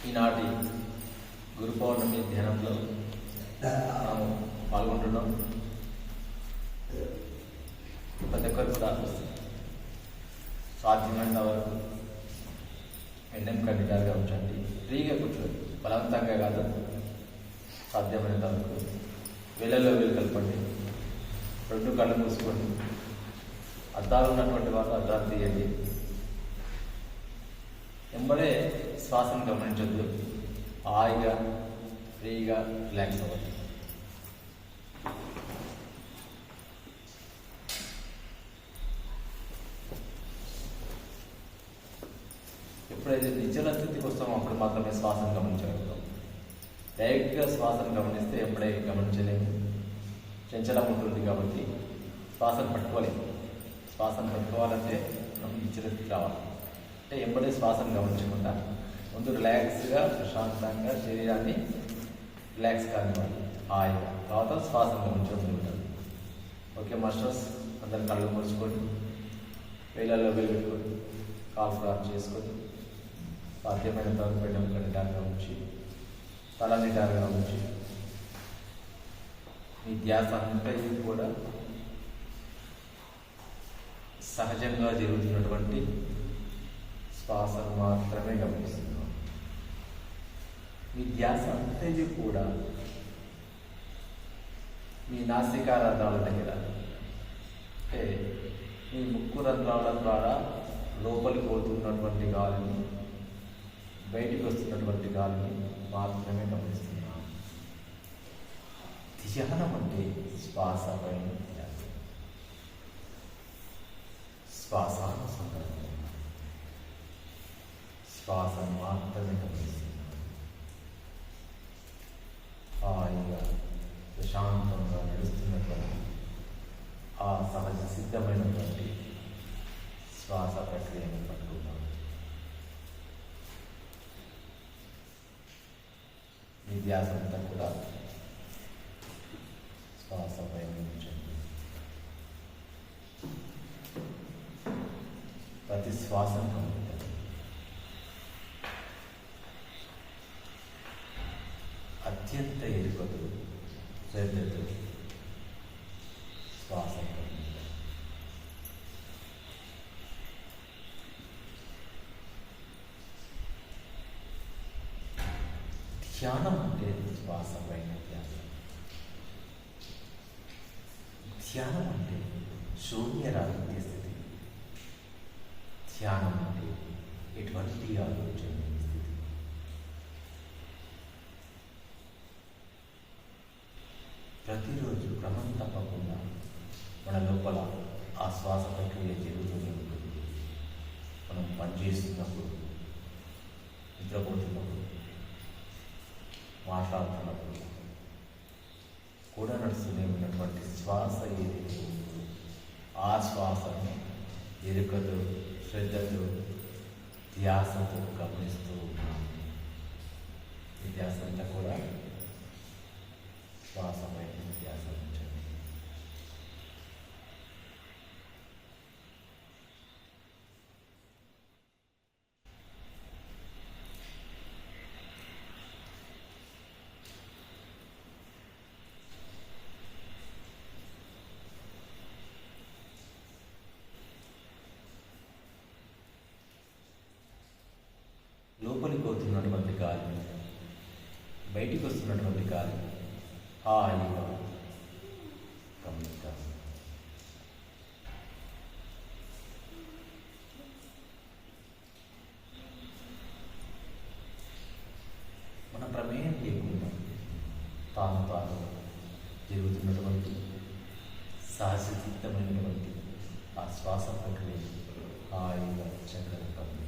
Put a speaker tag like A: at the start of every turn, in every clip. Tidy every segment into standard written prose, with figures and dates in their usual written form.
A: ఈనాటి గురు పౌర్ణమి ధ్యానంలో మనం పాల్గొంటున్నాం. ప్రతి ఒక్కరు కూడా సాధ్యమైనంత వరకు ఎన్ఎం కండిటాలుగా ఉంచండి. ఫ్రీగా కూర్చోండి, బలవంతంగా కాదు. సాధ్యమైనంత వరకు వేళ్ళల్లో వేలు కలపండి. రెండు కళ్ళు మూసుకోండి. అద్దాలు ఉన్నటువంటి వాళ్ళు అద్దాలు తీయండి. వెంబడే శ్వాసను గమనించద్దు. హాయిగా ఫ్రీగా రిలాక్స్ అవ్వండి. ఎప్పుడైతే నిశ్చల స్థితికి వస్తామో అప్పుడు మాత్రమే శ్వాసను గమనించగలుగుతాం. డైరెక్ట్గా శ్వాసను గమనిస్తే ఎప్పుడే గమనించలేము, చంచలం ఉంటుంది. కాబట్టి శ్వాసను పట్టుకోలేము. శ్వాసను పట్టుకోవాలంటే మనం నిశ్చల స్థితి రావాలి. అంటే ఎప్పుడే శ్వాసను గమనించకుండా ముందు రిలాక్స్గా ప్రశాంతంగా శరీరాన్ని రిలాక్స్ కానివ్వాలి హాయిగా. తర్వాత శ్వాసను గమనించడం ఉంటుంది. ఓకే మాస్టర్స్, అందరు కళ్ళు మూసుకొని వేళ్ళల్లో వేలు పెట్టుకొని కాపు కాపు చేసుకొని సాధ్యమైనంత వరకు పెట్టడం నిటారుగా ఉంచి తల నిటారుగా ఉంచి మీ ధ్యాస అంతా ఇది కూడా సహజంగా జరుగుతున్నటువంటి శ్వాసను మాత్రమే గమనిస్తున్నాం. మీ ధ్యాస అంతేది కూడా మీ నాసికా రంధ్రాల దగ్గర, అంటే మీ ముక్కు రంధ్రాల ద్వారా లోపలికి పోతున్నటువంటి గాలిని, బయటికి వస్తున్నటువంటి గాలిని మాత్రమే గమనిస్తున్నాం. ధ్యానం అంటే శ్వాస పైన ధ్యానం, శ్వాసానుసంధానం, శ్వాసను మాత్రమే గమనిస్తున్నాం. హాయిగా ప్రశాంతంగా నడుస్తున్నటువంటి ఆ సహజ సిద్ధమైనటువంటి శ్వాస ప్రక్రియను పట్టుకుంటాం. మీ ధ్యాస అంతా కూడా శ్వాస పైన ఉంచండి. ప్రతి శ్వాసను గమనించండి. అత్యంత ఎరుకతో శ్రద్ధతో శ్వాస ధ్యానం అంటే శ్వాస పైన ధ్యానం. ధ్యానం అంటే శూన్యరాహిత్య స్థితి. ధ్యానం అంటే ఎటువంటి ఆలోచన స్థితి. ప్రతిరోజు క్రమం తప్పకుండా మన లోపల ఆ శ్వాస ప్రక్రియ జరుగుతూనే ఉంటుంది. మనం పనిచేస్తున్నప్పుడు, నిద్రపోతున్నప్పుడు, మాట్లాడుతున్నప్పుడు కూడా నడుస్తూనే ఉన్నటువంటి శ్వాస ఏదైతే ఉందో ఆ శ్వాసను ఎరుకతో, శ్రద్ధతో, ధ్యాసతో గమనిస్తూ ఉన్నాం. ఈ ధ్యాస అంతా కూడా శ్వాసపై ధ్యాస ఉంచండి. లోపలికి పోతున్నటువంటి గాలి, బయటికి వస్తున్నటువంటి గాలి హాయిగా గమనిద్దాం. మన ప్రమేయం లేకుండా తాను జరుగుతున్నటువంటి సహజసిద్ధమైనటువంటి ఆ శ్వాస ప్రక్రియ హాయిగా చక్కగా గమనిద్దాం.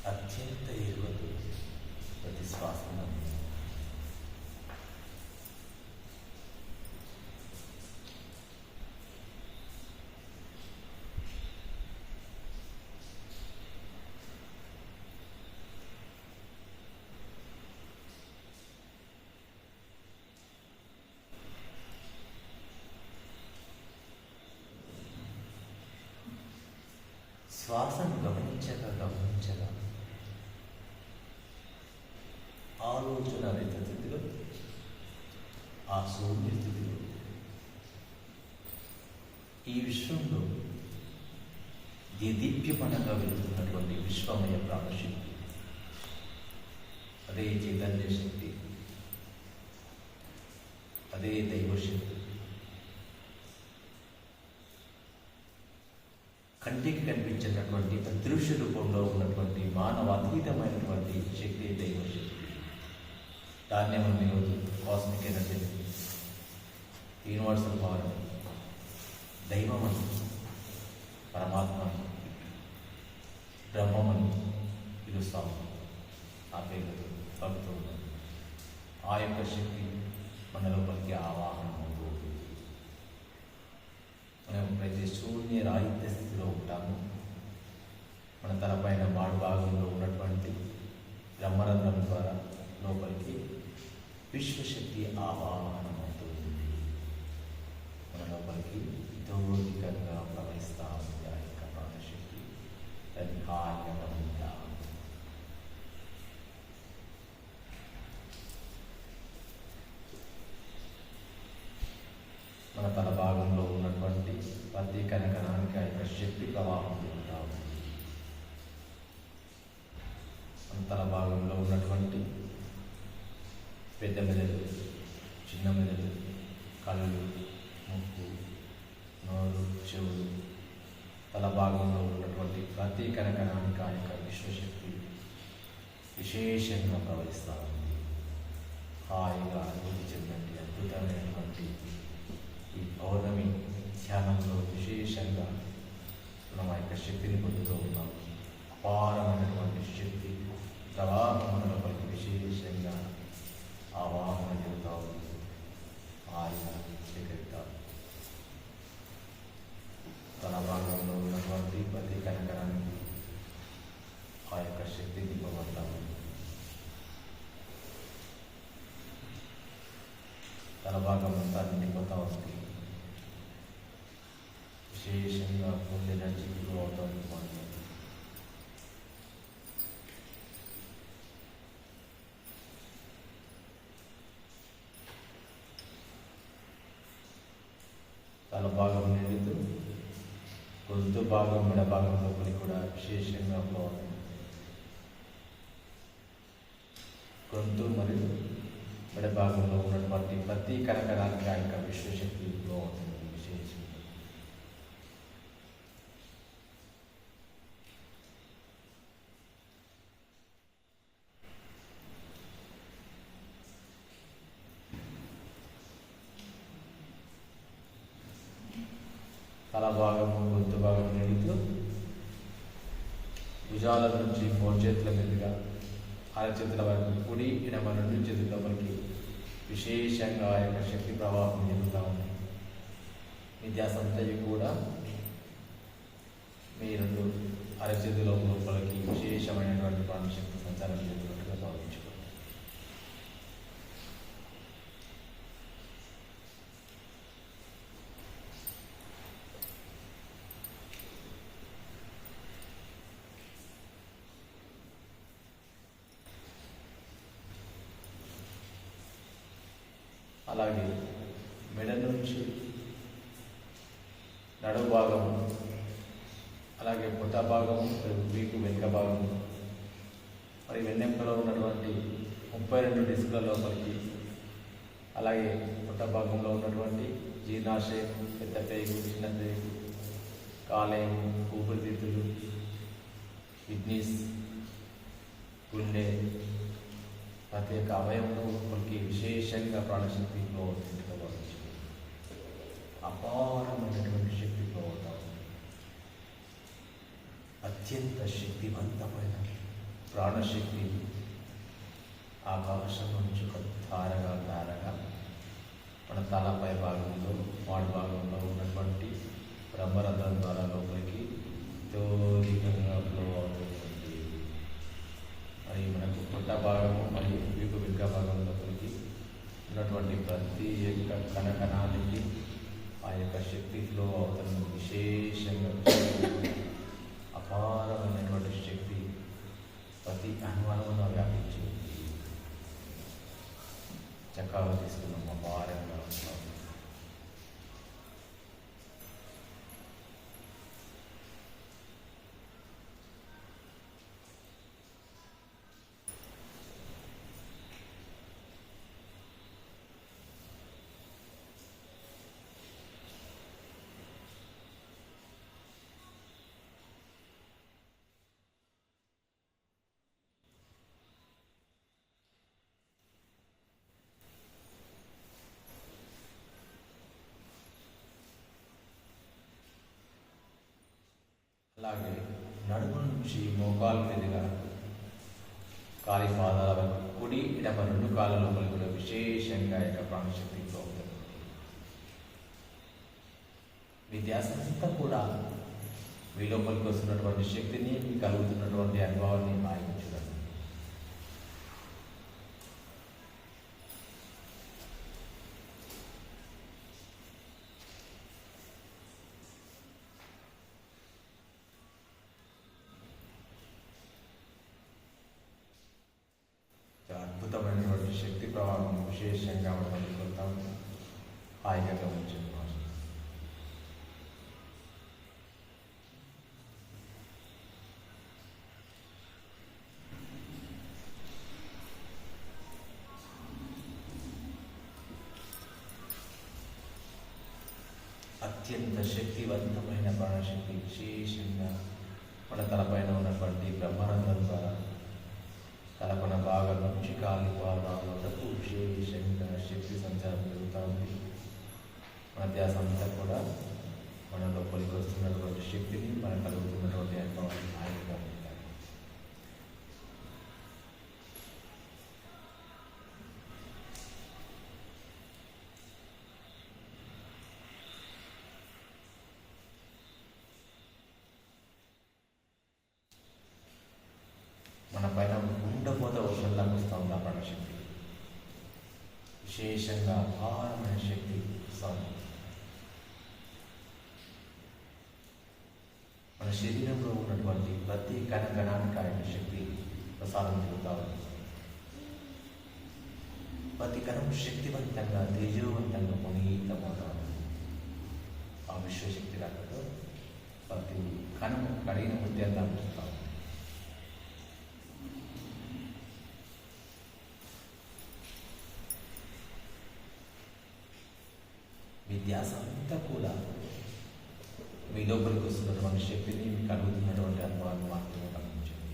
A: అత్యంత ఎరుగదు శ్వాసను శ్వాసను గమనించగా ఆలోచన రహిత స్థితిలో, ఆ శూన్య స్థితిలో ఈ విశ్వంలో దీప్యమనంగా వెలుగుతున్నటువంటి విశ్వమయ ప్రాణశక్తి, అదే చైతన్య శక్తి, అదే దైవశక్తి కంటికి కనిపించినటువంటి అదృశ్య రూపంలో ఉన్నటువంటి మానవాతీతమైనటువంటి శక్తి దైవశక్తి. దాన్నే మనం ఈరోజు కాస్మిక్ ఎనర్జీ, యూనివర్సల్ పవర్, దైవమని, పరమాత్మని, బ్రహ్మమని పిలుస్తాము. ఆ పేరుతో భక్తులు ఆ యొక్క శక్తి మన లోపలికి ఆవాహన అవుతుంది. మనం ప్రతి శూన్య రాహిత్య స్థితిలో ఉంటాము. మన తలపైన మాడు భాగంలో ఉన్నటువంటి బ్రహ్మరంధ్రం ద్వారా లోపలికి విశ్వశక్తి ఆవాహనం అవుతుంది. మన లోపలికి దౌర్ఘికంగా ప్రవహిస్తా ఉంది ఆ యొక్క ప్రాణశక్తి. దాన్ని హాయిగా గమనిద్దాం. మన తల భాగంలో ఉన్నటువంటి ప్రతి కణకణానికి ఆ యొక్క శక్తి ప్రవాహం జరుగుతూ ఉంది. మన తల భాగంలో ఉన్నటువంటి పెద్ద మెదడు, చిన్న మెదడు, కళ్ళు, ముక్కు, నోరు, చెవులు, తల భాగంలో ఉన్నటువంటి ప్రతి కణకణానికి ఆ యొక్క విశ్వశక్తి విశేషంగా ప్రవహిస్తూ ఉంది. హాయిగా అనుభూతి చెందండి. అద్భుతమైనటువంటి ఈ పౌర్ణమి ధ్యానంలో విశేషంగా మనం ఆ యొక్క శక్తిని పొందుతూ ఉన్నాం. అపారమైనటువంటి శక్తి ప్రవాహములపైకి విశేషంగా ఆవాహన జరుగుతూ ఉంది. హాయిగా స్వీకరిద్దాం. తన భాగంలో ఉన్నటువంటి ప్రతి కణకణానికి ఆ యొక్క శక్తి దింపబడతాము. తన భాగం అంతా నిండిపోతూ ఉంది. విశేషంగా ఫుల్ ఎనర్జీ గ్రో అవుతుంది. తల భాగం నిండుతూ గొంతు భాగం, మెడ భాగం లోపలి కూడా విశేషంగా ఫ్లో అవుతుంది. గొంతు మరియు మెడ భాగంలో ఉన్నటువంటి ప్రతి కణకణానికి ఆ యొక్క విశ్వశక్తి ఫ్లో అవుతుంది. విశేషంగా తల భాగము, గొంతు భాగం నిండుతూ భుజాల నుంచి మోచేతుల చేతుల మీదుగా అరచేతుల వరకు కుడి ఎడమ రెండు చేతుల వరకు విశేషంగా ఆ యొక్క శక్తి ప్రవాహం జరుగుతూ ఉంది. విద్యాసంతవి కూడా మీ రెండు అరచేతుల లోపలికి విశేషమైనటువంటి ప్రాణశక్తి సంచారం జరుగుతున్నట్టుగా భావించుకోండి. అలాగే మెడ నుంచి నడుము భాగము, అలాగే పొట్ట భాగము, వీపు వెనుక భాగము, మరి వెన్నెంకలో ఉన్నటువంటి 32 డిస్కుల లోపలికి, అలాగే పొట్ట భాగంలో ఉన్నటువంటి జీర్ణాశయం, పెద్ద పేగు, చిన్న పేగు, కాలేయం, ఊపిరితిత్తులు, కిడ్నీస్, గుండె, ప్రతి ఒక్క అవయవంలో మనకి విశేషంగా ప్రాణశక్తి ఫ్లో అవుతుందిగా భావించుకోండి. అపారమైనటువంటి శక్తి ఫ్లో అవుతాం. అత్యంత శక్తివంతమైన ప్రాణశక్తి ఆకాశం నుంచి ఒక ధారగా మన తలపై భాగంలో వాడి భాగంలో ఉన్నటువంటి బ్రహ్మరంధ్రం ద్వారా లోపలికి తోలికంగా ఫ్లో అవుతుంది. మరియు మనకు పొట్ట భాగము మరియు వీపు వెనుక భాగం లోపలికి ఉన్నటువంటి ప్రతి యొక్క కణకణానికి ఆ యొక్క శక్తి ఫ్లో అవుతుంది. విశేషంగా అపారమైనటువంటి శక్తి ప్రతి అణువణువున వ్యాపించి చక్కగా తీసుకున్నాం. అపారంగా ఉన్నాం. అలాగే నడుము నుంచి మోకాలు మీదుగా కాలి పాదాల వరకు కుడి ఎడమ రెండు కాళ్ళ లోపలి కూడా విశేషంగా యొక్క ప్రాణశక్తి అవుతుంది. మీ ధ్యాస అంతా కూడా మీ లోపలికి వస్తున్నటువంటి శక్తిని, మీకు కలుగుతున్నటువంటి అనుభవాన్ని భావించడం. అద్భుతమైనటువంటి శక్తి ప్రవాహం విశేషంగా మనం వెళ్తాం. హాయిగా గమనించండి. అత్యంత శక్తివంతమైన ప్రాణశక్తి విశేషంగా మన తలపైన ఉన్నటువంటి బ్రహ్మానందం ద్వారా తలకొన భాగం నుంచి కాలి పాదాల వరకు విశేషంగా శక్తి సంచారం జరుగుతూ ఉంది. మన ధ్యాస అంతా కూడా మన లోపలికి వస్తున్నటువంటి శక్తిని, మనకు కలుగుతున్నటువంటి అనుభవాన్ని హాయిగా ఉంటాయి. మన పైన ఉండపోత వర్షంలాగా వస్తూ ఉంది ఆ ప్రాణశక్తి. విశేషంగా అపారమైన శక్తి వస్తుంది. మన శరీరంలో ఉన్నటువంటి ప్రతి కణకణానికి ఆయన శక్తి ప్రసాదం జరుగుతూ ఉంది. ప్రతి కణం శక్తివంతంగా, తేజోవంతంగా పునీతమవుతా ఉంది. ఆ విశ్వశక్తి రాకతో ప్రతి కణము కడిగిన ముత్యంగా అనిపిస్తూ ఉంది. మీ ధ్యాస అంతా కూడా మీ లోపలికి వస్తున్నటువంటి శక్తిని, మీకు కలుగుతున్నటువంటి అనుభవాన్ని మాత్రమే గమనించండి.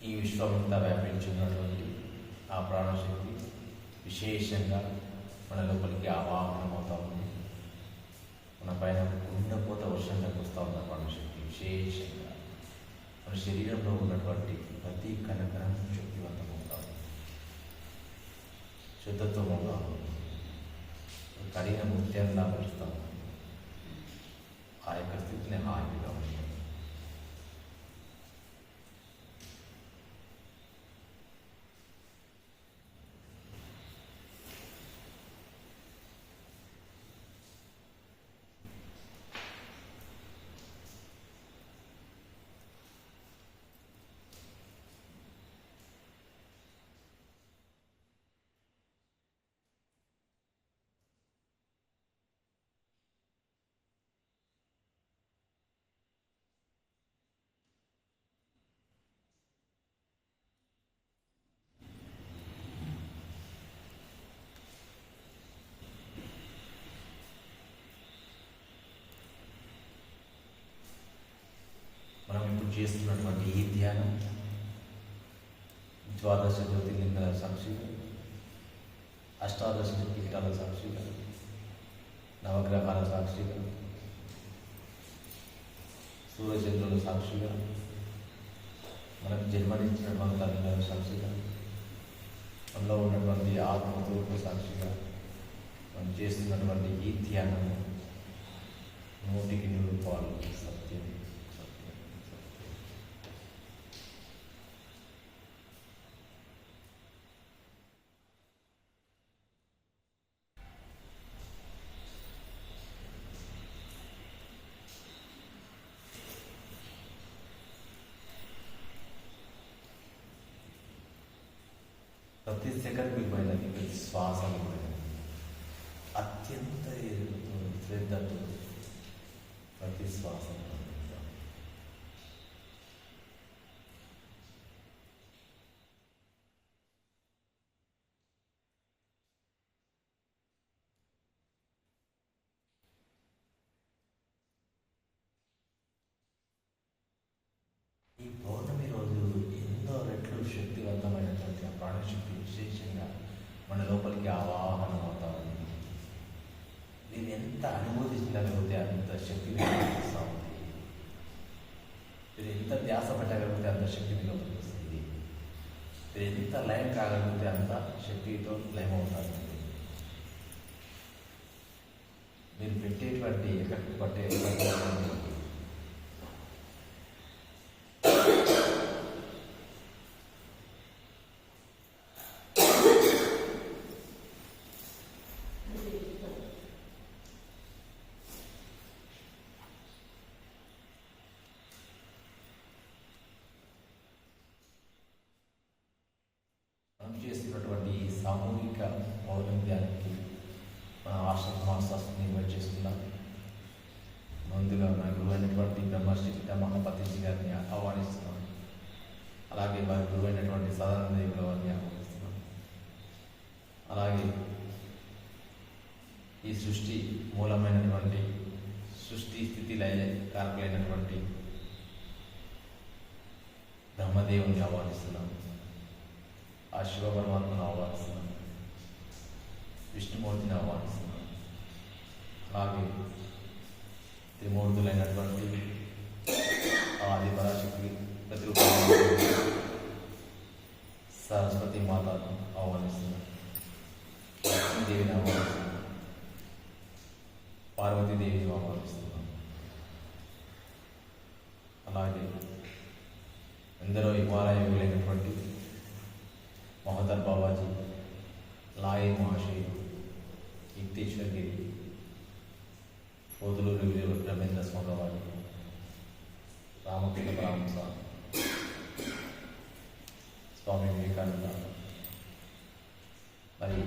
A: ఈ విశ్వమంతా వ్యాపించున్నటువంటి ఆ ప్రాణశక్తి విశేషంగా మన లోపలికి ఆవాహనం అవుతా ఉంది. మన పైన కుండపోత వర్షంగా వస్తూ ఉన్న ప్రాణశక్తి విశేషంగా మన శరీరంలో ఉన్నటువంటి ప్రతి కణకణం శక్తివంతమవుతా ఉంది. శుద్ధత్వంగా కడిగిన ముత్యంలా పరుస్తాం. ఆ యొక్క స్థితిని హాయిగా ఉంటుంది. చేస్తున్నటువంటి ఈ ధ్యానం ద్వాదశ జ్యోతిర్లింగాల సాక్షిగా, అష్టాదశ పీఠాల సాక్షిగా, నవగ్రహాల సాక్షిగా, సూర్యచంద్రుల సాక్షిగా, మనకు జన్మనిచ్చినటువంటి తల్లిదండ్రుల సాక్షిగా, మనలో ఉన్నటువంటి ఆత్మతూర్పు సాక్షిగా మనం చేస్తున్నటువంటి ఈ ధ్యానము 100% సత్యం. ప్రతి సెకండ్ పోయినది, ప్రతి శ్వాసను పోయినది, అత్యంత శ్రద్ధతో ప్రతి శ్వాసను ఈ పౌర్ణమి రోజు ఎన్నో రెట్లు శక్తివంతమైనటువంటి ఆ ప్రాణశక్తి విశేషంగా మన లోపలికి ఆవాహనం అవుతా ఉంది. నేను ఎంత అనుభూతించగలిగితే అంత శక్తి వస్తూ ఉంది. మీరు ఎంత ధ్యాస పెట్టగలిగితే అంత శక్తి మీకు వస్తుంది. మీరు ఎంత లయం కాగలిగితే అంత శక్తితో లయం అవుతారు. మీరు పెట్టేటువంటి ఎక్కడికి పట్టే చేస్తున్నటువంటి సామూహిక పౌర్ణమికి మన ఆశ్రమ మాస్టర్స్ని ఇన్వైట్ చేస్తున్నాం. ముందుగా మన గురువు అయినటువంటి బ్రహ్మశ్రీ పితామహ పత్రిజీ గారిని ఆహ్వానిస్తున్నాం. అలాగే వారి గురువు అయినటువంటి సదానంద దేవుల వారిని ఆహ్వానిస్తున్నాం. అలాగే ఈ సృష్టి మూలమైనటువంటి సృష్టి స్థితి లయ కారకులైనటువంటి బ్రహ్మదేవుని ఆహ్వానిస్తున్నాం. ఆ శివ పరమాత్మను ఆహ్వానిస్తున్నాం. విష్ణుమూర్తిని ఆహ్వానిస్తున్నాం. అలాగే త్రిమూర్తులైనటువంటి ఆది పరాశక్తి ప్రతిరూపమైన సరస్వతి మాతను ఆహ్వానిస్తున్నాం. లక్ష్మీదేవిని ఆహ్వానిస్తున్నాం. పార్వతీదేవిని ఆహ్వానిస్తున్నాం. అలాగే ఎందరో హిమాలయులైనటువంటి మహోదర్ బాబాజీ, లాయి మహాశయుడు, యుక్తేశ్వర్ గిరి, పోతులూరు రవీంద్ర స్వామి వారి, రామకృష్ణ పరమహంస, స్వామి వివేకానంద, మరి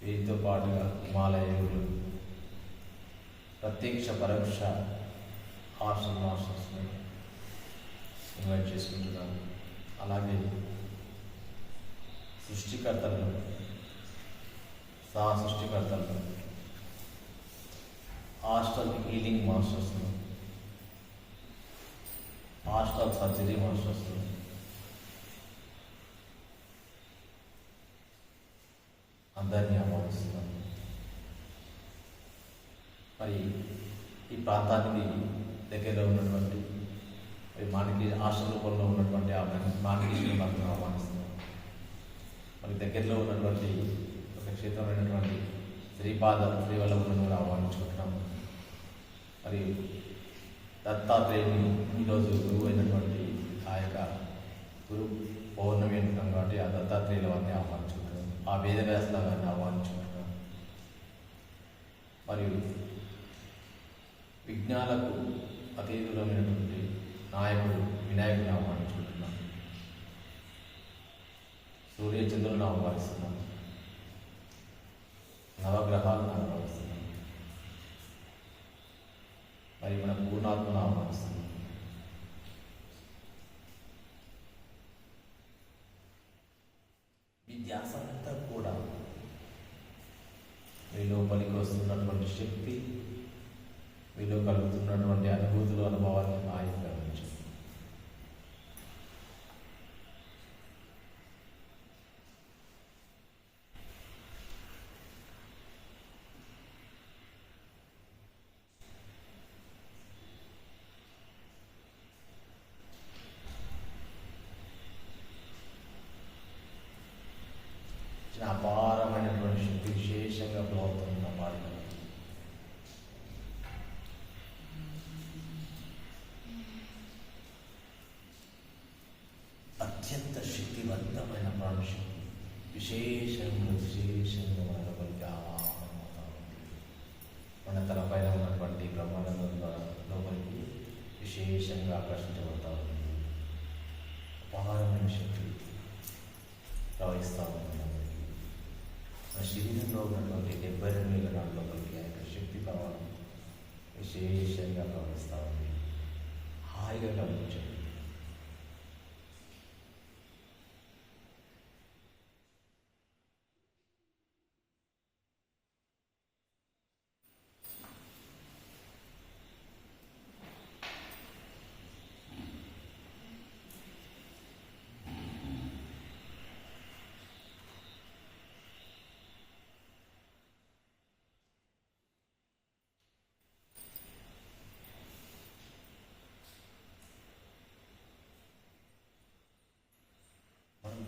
A: వీరితో పాటుగా హిమాలయులు, ప్రత్యక్ష పరోక్ష ఆశ్రమ మాస్టర్స్ని ఇన్వైట్ చేసుకుంటున్నాను. అలాగే సృష్టికర్తలను, సృష్టికర్తలను, హాస్టల్ హీలింగ్ మాస్టర్స్ను, హాస్టల్ సర్జరీ మాస్టర్స్ను, అందరినీ ఆహ్వానిస్తున్నాను. మరి ఈ ప్రాంతానికి దగ్గరలో ఉన్నటువంటి మానికి హాస్టల్ రూపంలో ఉన్నటువంటి మానికి భక్తులను ఆహ్వానిస్తున్నాం. మరి దగ్గరలో ఉన్నటువంటి ఒక క్షేత్రమైనటువంటి శ్రీవల్లభులను కూడా ఆహ్వానించుకుంటున్నాము. మరి దత్తాత్రేయుని ఈరోజు గురువు అయినటువంటి ఆ యొక్క గురు పౌర్ణమి అంటున్నాం కాబట్టి ఆ దత్తాత్రేయుల వారిని ఆహ్వానించుకుంటున్నాం. ఆ వేదవ్యాసుల వారిని ఆహ్వానించుకుంటున్నాం. మరియు విజ్ఞాలకు అతీతులమైనటువంటి నాయకుడు వినాయకుడిని ఆహ్వానించుకుంటున్నాం. సూర్యచంద్రులను ఆహ్వానిస్తున్నాం. నవగ్రహాలను ఆహ్వానిస్తున్నాం. మరి మన పూర్ణాత్మను ఆహ్వానిస్తున్నాం. ఈ ధ్యాస అంతా కూడా మీ లోపలికి వస్తున్నటువంటి శక్తి, మీలో కలుగుతున్నటువంటి అనుభూతులు, అనుభవాన్ని శక్తివంతమైన ప్రాణశక్తి విశేషంగా మన లోపలికి ఆహ్వానం అవుతా ఉంది. మన తలపైన ఉన్నటువంటి బ్రహ్మాండం ద్వారా లోపలికి విశేషంగా ఆకర్షించబడతా ఉంది. అపారమైన శక్తి ప్రవహిస్తూ ఉంది. మన శరీరంలో ఉన్నటువంటి 72,000 నాడు లోపలికి ఆ యొక్క శక్తి ప్రవాహం విశేషంగా ప్రవహిస్తూ ఉంది. హాయిగా గమనించండి.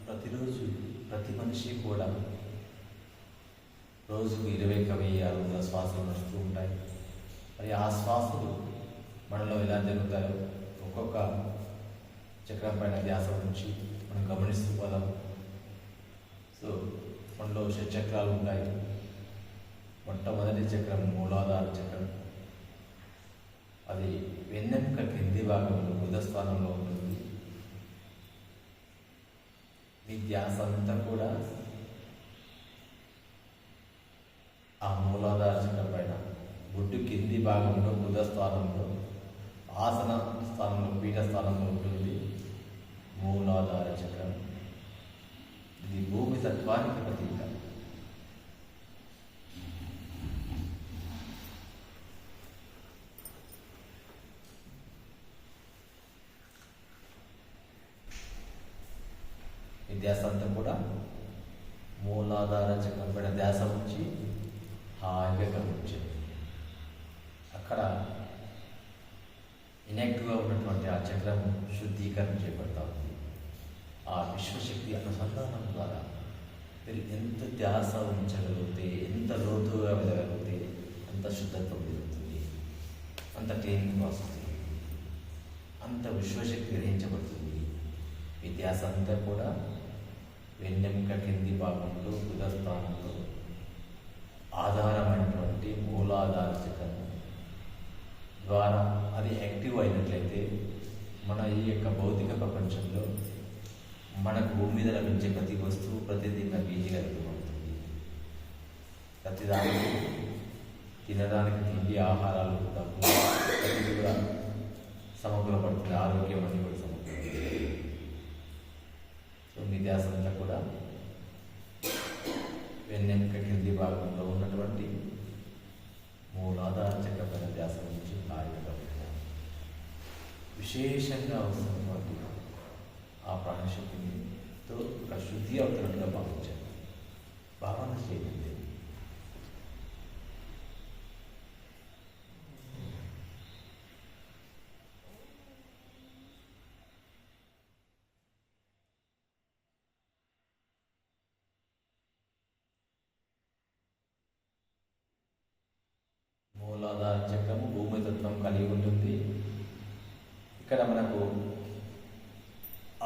A: ప్రతిరోజు ప్రతి మనిషి కూడా రోజుకు 20,600 శ్వాసలు నడుస్తూ ఉంటాయి. మరి ఆ శ్వాసలు మనలో ఎలా జరుగుతాయో ఒక్కొక్క చక్రం పైన ధ్యాస నుంచి మనం గమనిస్తూ పోదాం. సో మనలో షట్చక్రాలు ఉంటాయి. మొట్టమొదటి చక్రం మూలాధార చక్రం. అది వెన్నెముక కింది భాగంలో బుధస్థానంలో ఉంటుంది. మీ ధ్యాస అంతా కూడా ఆ మూలాధార చక్రం పైన బొడ్డు కింది భాగంలో బుధ స్థానంలో ఆసన స్థానంలో పీఠ స్థానంలో ఉంటుంది మూలాధార చక్రం. ఇది భూమి తత్వానికి ప్రతీక. ఈ ధ్యాస అంతా కూడా మూలాధార చక్రం పైన ధ్యాస ఉంచి హాయిగా గమనించండి. అక్కడ ఇన్యాక్టివ్గా ఉన్నటువంటి ఆ చక్రం శుద్ధీకరణ చేయబడతా ఉంది. ఆ విశ్వశక్తి అనుసంధానం ద్వారా మీరు ఎంత ధ్యాస ఉంచగలిగితే, ఎంత లోతుగా వెళ్ళగలిగితే అంత శుద్ధత్వం పెరుగుతుంది, అంత క్లీనింగ్ వస్తుంది, అంత విశ్వశక్తి గ్రహించబడుతుంది. ఈ ధ్యాస అంతా కూడా వెన్నెముక కింది భాగంలో బుధస్థానంలో ఆధారమైనటువంటి మూలాధార చక్రం ద్వారా అది యాక్టివ్ అయినట్లయితే మన ఈ యొక్క భౌతిక ప్రపంచంలో మనకు భూమి మీద లభించే ప్రతి వస్తువు ప్రతిదీ మనకు ఈజీగా లభ్యమవుతుంది. ప్రతిదానికి తినడానికి తిండి, ఆహారాలు, డబ్బు ప్రతిదీ కూడా సమకూలపడుతుంది. ఆరోగ్యం అన్ని కూడా సమకూలపడుతుంది. సో మీ ధ్యాస అంతా కూడా వెన్నెముక కింది భాగంలో ఉన్నటువంటి మూలాధార చక్రపైన ధ్యాస నుంచి హాయిగా విశేషంగా అవసరమైనటువంటి ఆ ప్రాణశక్తితో ఒక శుద్ధి అవుతున్నట్టుగా భావించండి. భావన చేయండి. మూలాధార చక్రము భూమి తత్వం కలిగి ఉంటుంది. ఇక్కడ మనకు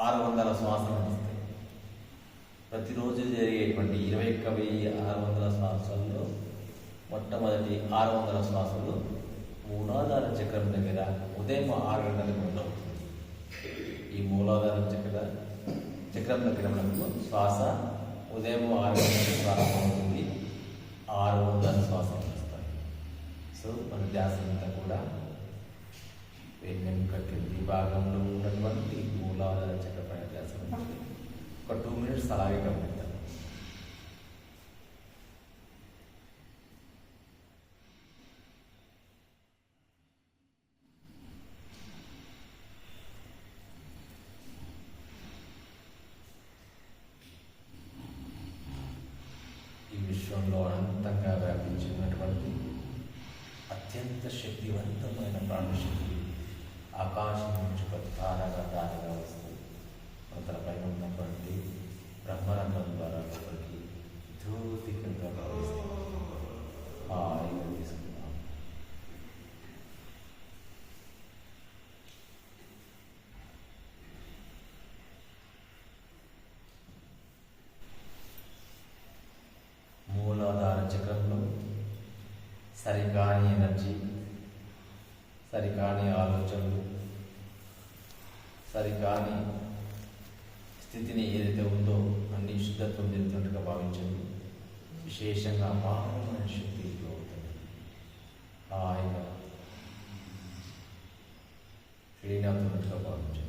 A: 600 శ్వాసలు వస్తాయి. ప్రతిరోజు జరిగేటువంటి 21,600 శ్వాసల్లో మొట్టమొదటి 600 శ్వాసలు మూలాధార చక్రం దగ్గర ఉదయం 6 గంటలకు మొదలవుతుంది. ఈ మూలాధార చక్రం దగ్గర మనకు శ్వాస ఉదయం 6 గంటలకు ప్రారంభమవుతుంది. 600 శ్వాసలు వస్తాయి. సో మన ధ్యాస అంతా కూడా వెన్నెముక కింది భాగంలో ఉన్నటువంటి మూలాధార చక్రపైన ధ్యాస ఉంటుంది. ఒక 2 minutes అలాగే గమనిద్దాం. ఈ విశ్వంలో అనంతంగా వ్యాపించి ఉన్నటువంటి అత్యంత శక్తివంతమైన ప్రాణశక్తి ఆకాశం నుంచి ఒక తారగా వస్తుంది. మన పైన ఉన్నటువంటి బ్రహ్మరంధ్రం ద్వారా లోపలికి ధూతికంగా ప్రవహిస్తుంది. హాయిగా తీసుకుందాం. ఎనర్జీ, సరికాని ఆలోచనలు, సరికాని స్థితిని ఏదైతే ఉందో అన్ని శుద్ధత్వం చెందుతున్నట్టుగా భావించండి. విశేషంగా అపారమైన శక్తి అవుతుంది. హాయిగా క్లీన్ అవుతున్నట్టుగా భావించండి.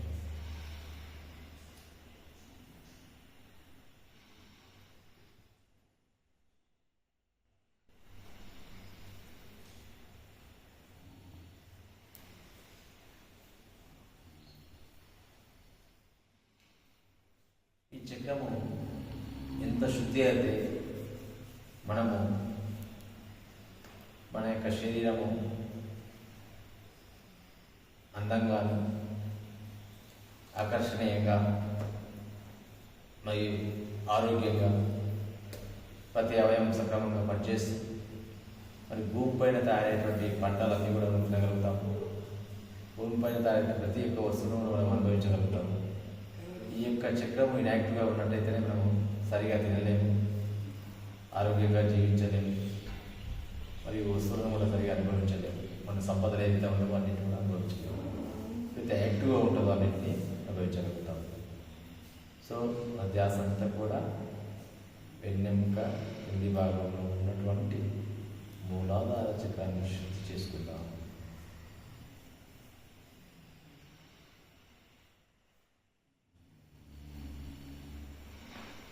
A: ఈ చక్రము ఎంత శుద్ధి అయితే మనము మన యొక్క శరీరము అందంగాను ఆకర్షణీయంగా మరియు ఆరోగ్యంగా ప్రతి అవయవం సక్రమంగా పనిచేసి మరి భూమిపైన తయారైనటువంటి పంటలన్నీ కూడా మనం తినగలుగుతాము. భూమిపైన తయారైన ప్రతి ఒక్క వస్తువును మనం అనుభవించగలుగుతాము. ఈ యొక్క చక్రము ఇన్యాక్టివ్గా ఉన్నట్టయితేనే మనము సరిగా తినలేము, ఆరోగ్యంగా జీవించలేము, మరియు వస్తువులను కూడా సరిగా అనుభవించలేము. మన సంపదలు ఏదైతే ఉండవో అన్నింటిని కూడా అనుభవించలేము. అయితే యాక్టివ్గా ఉంటుందో అన్నింటినీ అనుభవించగలుగుతాం. సో మన ధ్యాస అంతా కూడా వెన్నెముక కింది భాగంలో ఉన్నటువంటి మూలాధార చక్రాన్ని శుద్ధి చేసుకుందాం.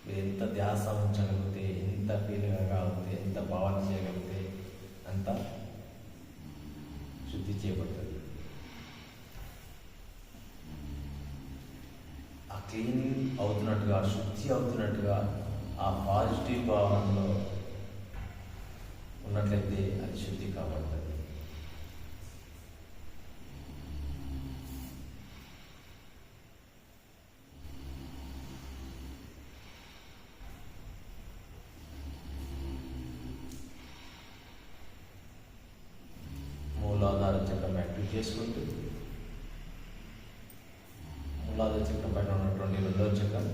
A: మీరు ఎంత ధ్యాస ఉంచగలిగితే, ఎంత ఫీల్గా కాగలిగితే, ఎంత భావన చేయగలిగితే అంత శుద్ధి చేయబడుతుంది. ఆ క్లీనింగ్ అవుతున్నట్టుగా, శుద్ధి అవుతున్నట్టుగా ఆ పాజిటివ్ భావనలో ఉన్నట్లయితే అది శుద్ధి కాబడుతుంది. మూలాధార చక్రం యాక్టివ్ చేసుకుంటూ మూలాధార చక్రం పైన ఉన్నటువంటి రెండవ చక్రం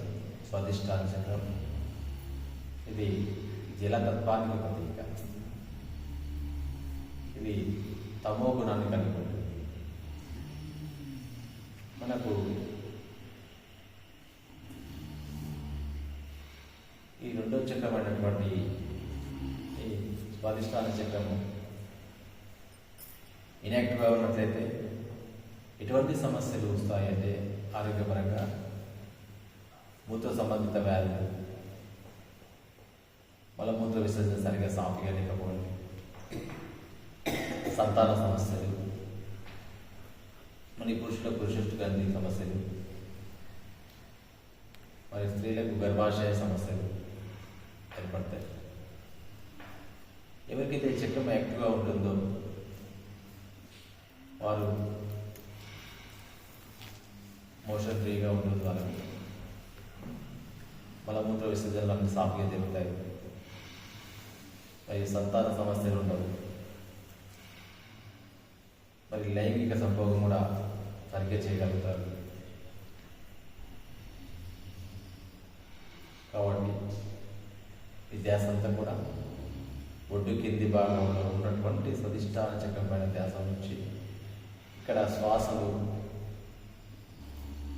A: స్వాదిష్టాన చక్రం. ఇది జలతత్వానికి ప్రతీక. ఇది తమో గుణాన్ని కలిగి ఉంటుంది. మనకు ఈ రెండవ చక్రమైనటువంటి ఈ స్వాదిష్టాన చక్రము ఇన్యాక్టివ్గా ఉన్నట్లయితే ఎటువంటి సమస్యలు వస్తాయంటే ఆరోగ్యపరంగా మూత్ర సంబంధిత వ్యాధులు, మలమూత్ర విసర్జన సరిగా సాఫీగా లేకపోవడం, సంతాన సమస్యలు, మరి పురుషులకు పురుషుష్టి సమస్యలు, మరి స్త్రీలకు గర్భాశయ సమస్యలు ఏర్పడతాయి. ఎవరికైతే చక్రం యాక్టివ్గా ఉంటుందో వారు మోషన్ ఫ్రీగా ఉంటుంది. వాళ్ళకి మలమూత్ర విసర్జనలు అన్ని సాఫీగా జరుగుతాయి. మరి సంతాన సమస్యలు ఉండవు. మరి లైంగిక సంభోగం కూడా సరిగ్గా చేయగలుగుతారు. కాబట్టి ఈ ధ్యాస అంతా కూడా ఒడ్డు కింది భాగంలో ఉన్నటువంటి స్వాదిష్టాన చక్రం పైన ధ్యాస నుంచి ఇక్కడ శ్వాసలు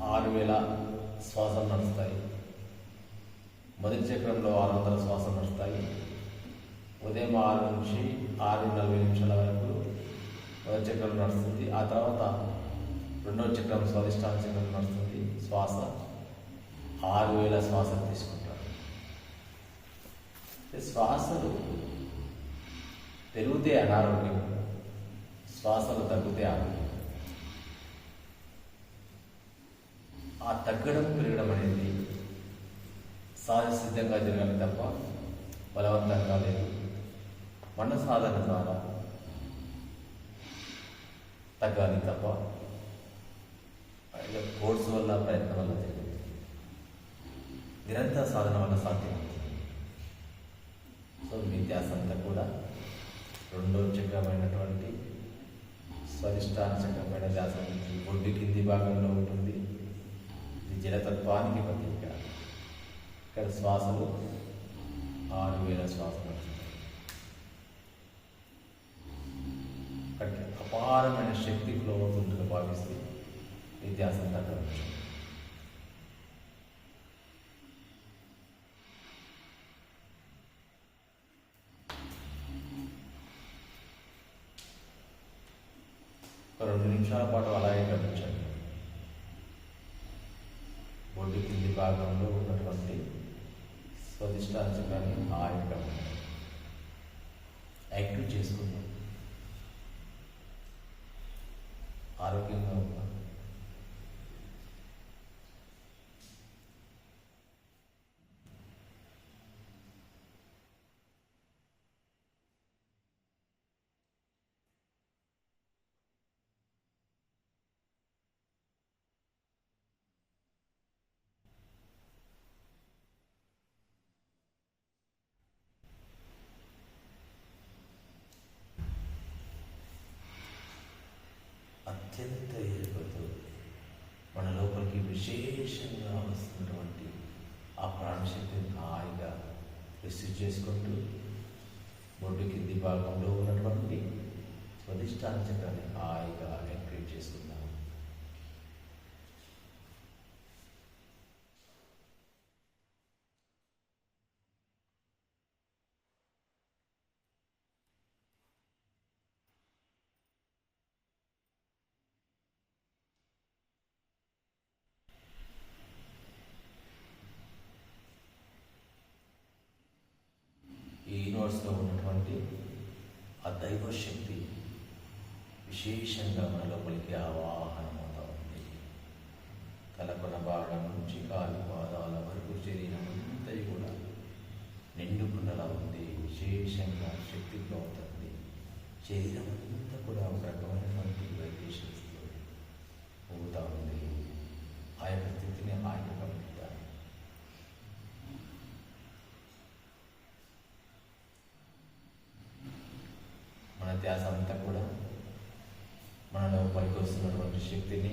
A: 6000 శ్వాసలు నడుస్తాయి. మొదటి చక్రంలో 600 శ్వాసలు నడుస్తాయి. ఉదయం 6 నుంచి 6:40 వరకు మొదటి చక్రం నడుస్తుంది. ఆ తర్వాత రెండవ చక్రం స్వాదిష్టాన చక్రం నడుస్తుంది. శ్వాస 6000 శ్వాసలు తీసుకుంటారు. శ్వాసలు పెరిగితే అనారోగ్యం, శ్వాసలు తగ్గితే ఆరోగ్యం. ఆ తగ్గడం పెరగడం అనేది సహజ సిద్ధంగా జరగాలి తప్ప బలవంతంగా లేదు. మన సాధన ద్వారా తగ్గాలి తప్ప కోర్సు వల్ల, ప్రయత్నం వల్ల తెలియదు. నిరంతర సాధన వల్ల సాధ్యమవుతుంది. సో మీ ధ్యాస అంతా కూడా రెండో చక్రమైనటువంటి స్వాదిష్టాన చక్రమైన ధ్యాస నుంచి ఒడ్డు కింది భాగంలో ఉంటుంది. ఇది జలతత్వానికి ప్రతీక. ఇక్కడ శ్వాసలు 6000 శ్వాసలు. అపారమైన శక్తికి లోతుందని భావిస్తే ఈ ధ్యాసను తగ్గవచ్చు. ఒక 2 నిమిషాల పాటు అలాగే గమనించండి. బొడ్డు కింది భాగంలో ఉన్నటువంటి స్వధిష్టాంచకాన్ని హాయిగా యాక్టివ్ చేసుకుందాం. ఆరోగ్యంగా ఉన్నాం. అత్యంత ఎరుకతో మన లోపలికి విశేషంగా వస్తున్నటువంటి ఆ ప్రాణశక్తిని హాయిగా రిసీవ్ చేసుకుంటూ బొడ్డు కింది భాగంలో ఉన్నటువంటి స్వధిష్టాంచకాన్ని హాయిగా యాక్టివేట్ చేసుకుందాం. ఈ యూనివర్స్లో ఉన్నటువంటి ఆ దైవ శక్తి విశేషంగా మన లోపలికి ఆవాహనమవుతా ఉంది. తలకొన భాగం నుంచి కాలి పాదాల వరకు శరీరం అంతా కూడా నిండుకున్నలా ఉంది. విశేషంగా శక్తిగా అవుతుంది. శరీరం అంతా కూడా ఒక రకమైనటువంటి వైబ్రేషన్స్తో పోతా ఉంది. ఆ యొక్క స్థితిని హాయిగా గమనిద్దాం. మన ధ్యాస అంతా కూడా మనలో పైకి వస్తున్నటువంటి శక్తిని,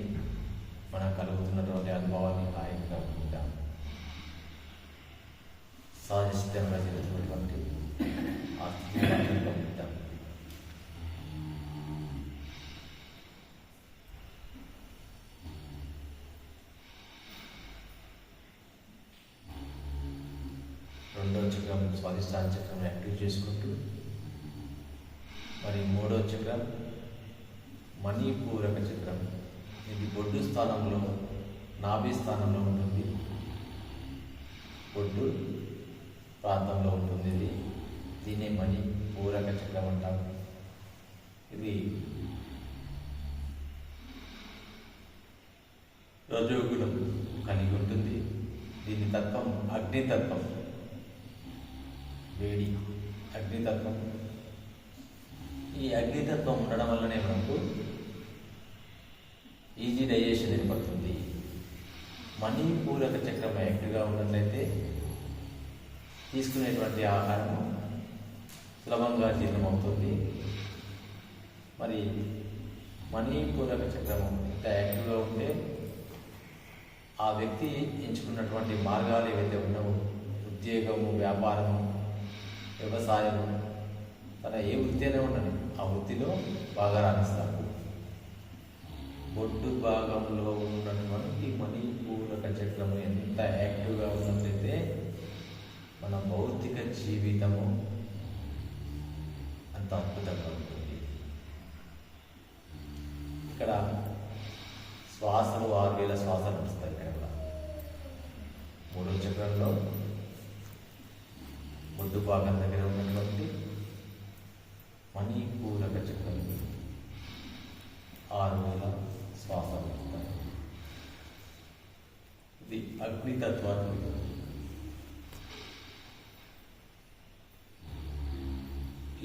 A: మనకు కలుగుతున్నటువంటి అనుభవాన్ని హాయిగా గమనిద్దాం. సహజ సిద్ధంగా జరుగుతున్నటువంటి ఆ స్థితిని గమనిద్దాం. రెండో చక్రం స్వాధిష్టాన చక్రం యాక్టివ్ చేసుకుంటూ, మరి మూడో చక్రం మణిపూరక చక్రం. ఇది బొడ్డు స్థానంలో, నాభి స్థానంలో ఉంటుంది. బొడ్డు ప్రాంతంలో ఉంటుంది. దీన్నే మణిపూరక చక్రం అంటాం. ఇది రజోగుణం కలిగి ఉంటుంది. దీని తత్వం అగ్నితత్వం, వేడి అగ్నితత్వం. ఈ అగ్నితత్వం ఉండడం వల్లనే మనకు ఈజీ డైజెషన్ ఏర్పడుతుంది. మణిపూరక చక్రం యాక్టివ్గా ఉన్నట్లయితే తీసుకునేటువంటి ఆహారం సులభంగా జీర్ణమవుతుంది. మరి మణిపూరక చక్రం ఇంత యాక్టివ్గా ఉంటే ఆ వ్యక్తి ఎంచుకున్నటువంటి మార్గాలు ఏవైతే ఉన్నావో, ఉద్యోగము, వ్యాపారము, వ్యవసాయము, తన ఏ వృత్తి అయినా ఉండని ఆ వృత్తిలో బాగా రాణిస్తాడు. బొడ్డు భాగంలో ఉన్నటువంటి మణిపూరక చక్రము ఎంత యాక్టివ్గా ఉన్నట్లయితే మన భౌతిక జీవితము అంత అద్భుతంగా ఉంటుంది. ఇక్కడ శ్వాసలు 6000 శ్వాసలు వస్తాయి. ఇక్కడ కూడా మూడో చక్రంలో బొడ్డు భాగం దగ్గర ఉన్నటువంటి మణిపూరక చక్రం 6000 శ్వాసలు వస్తాయి. ఇది అగ్నితత్వాన్ని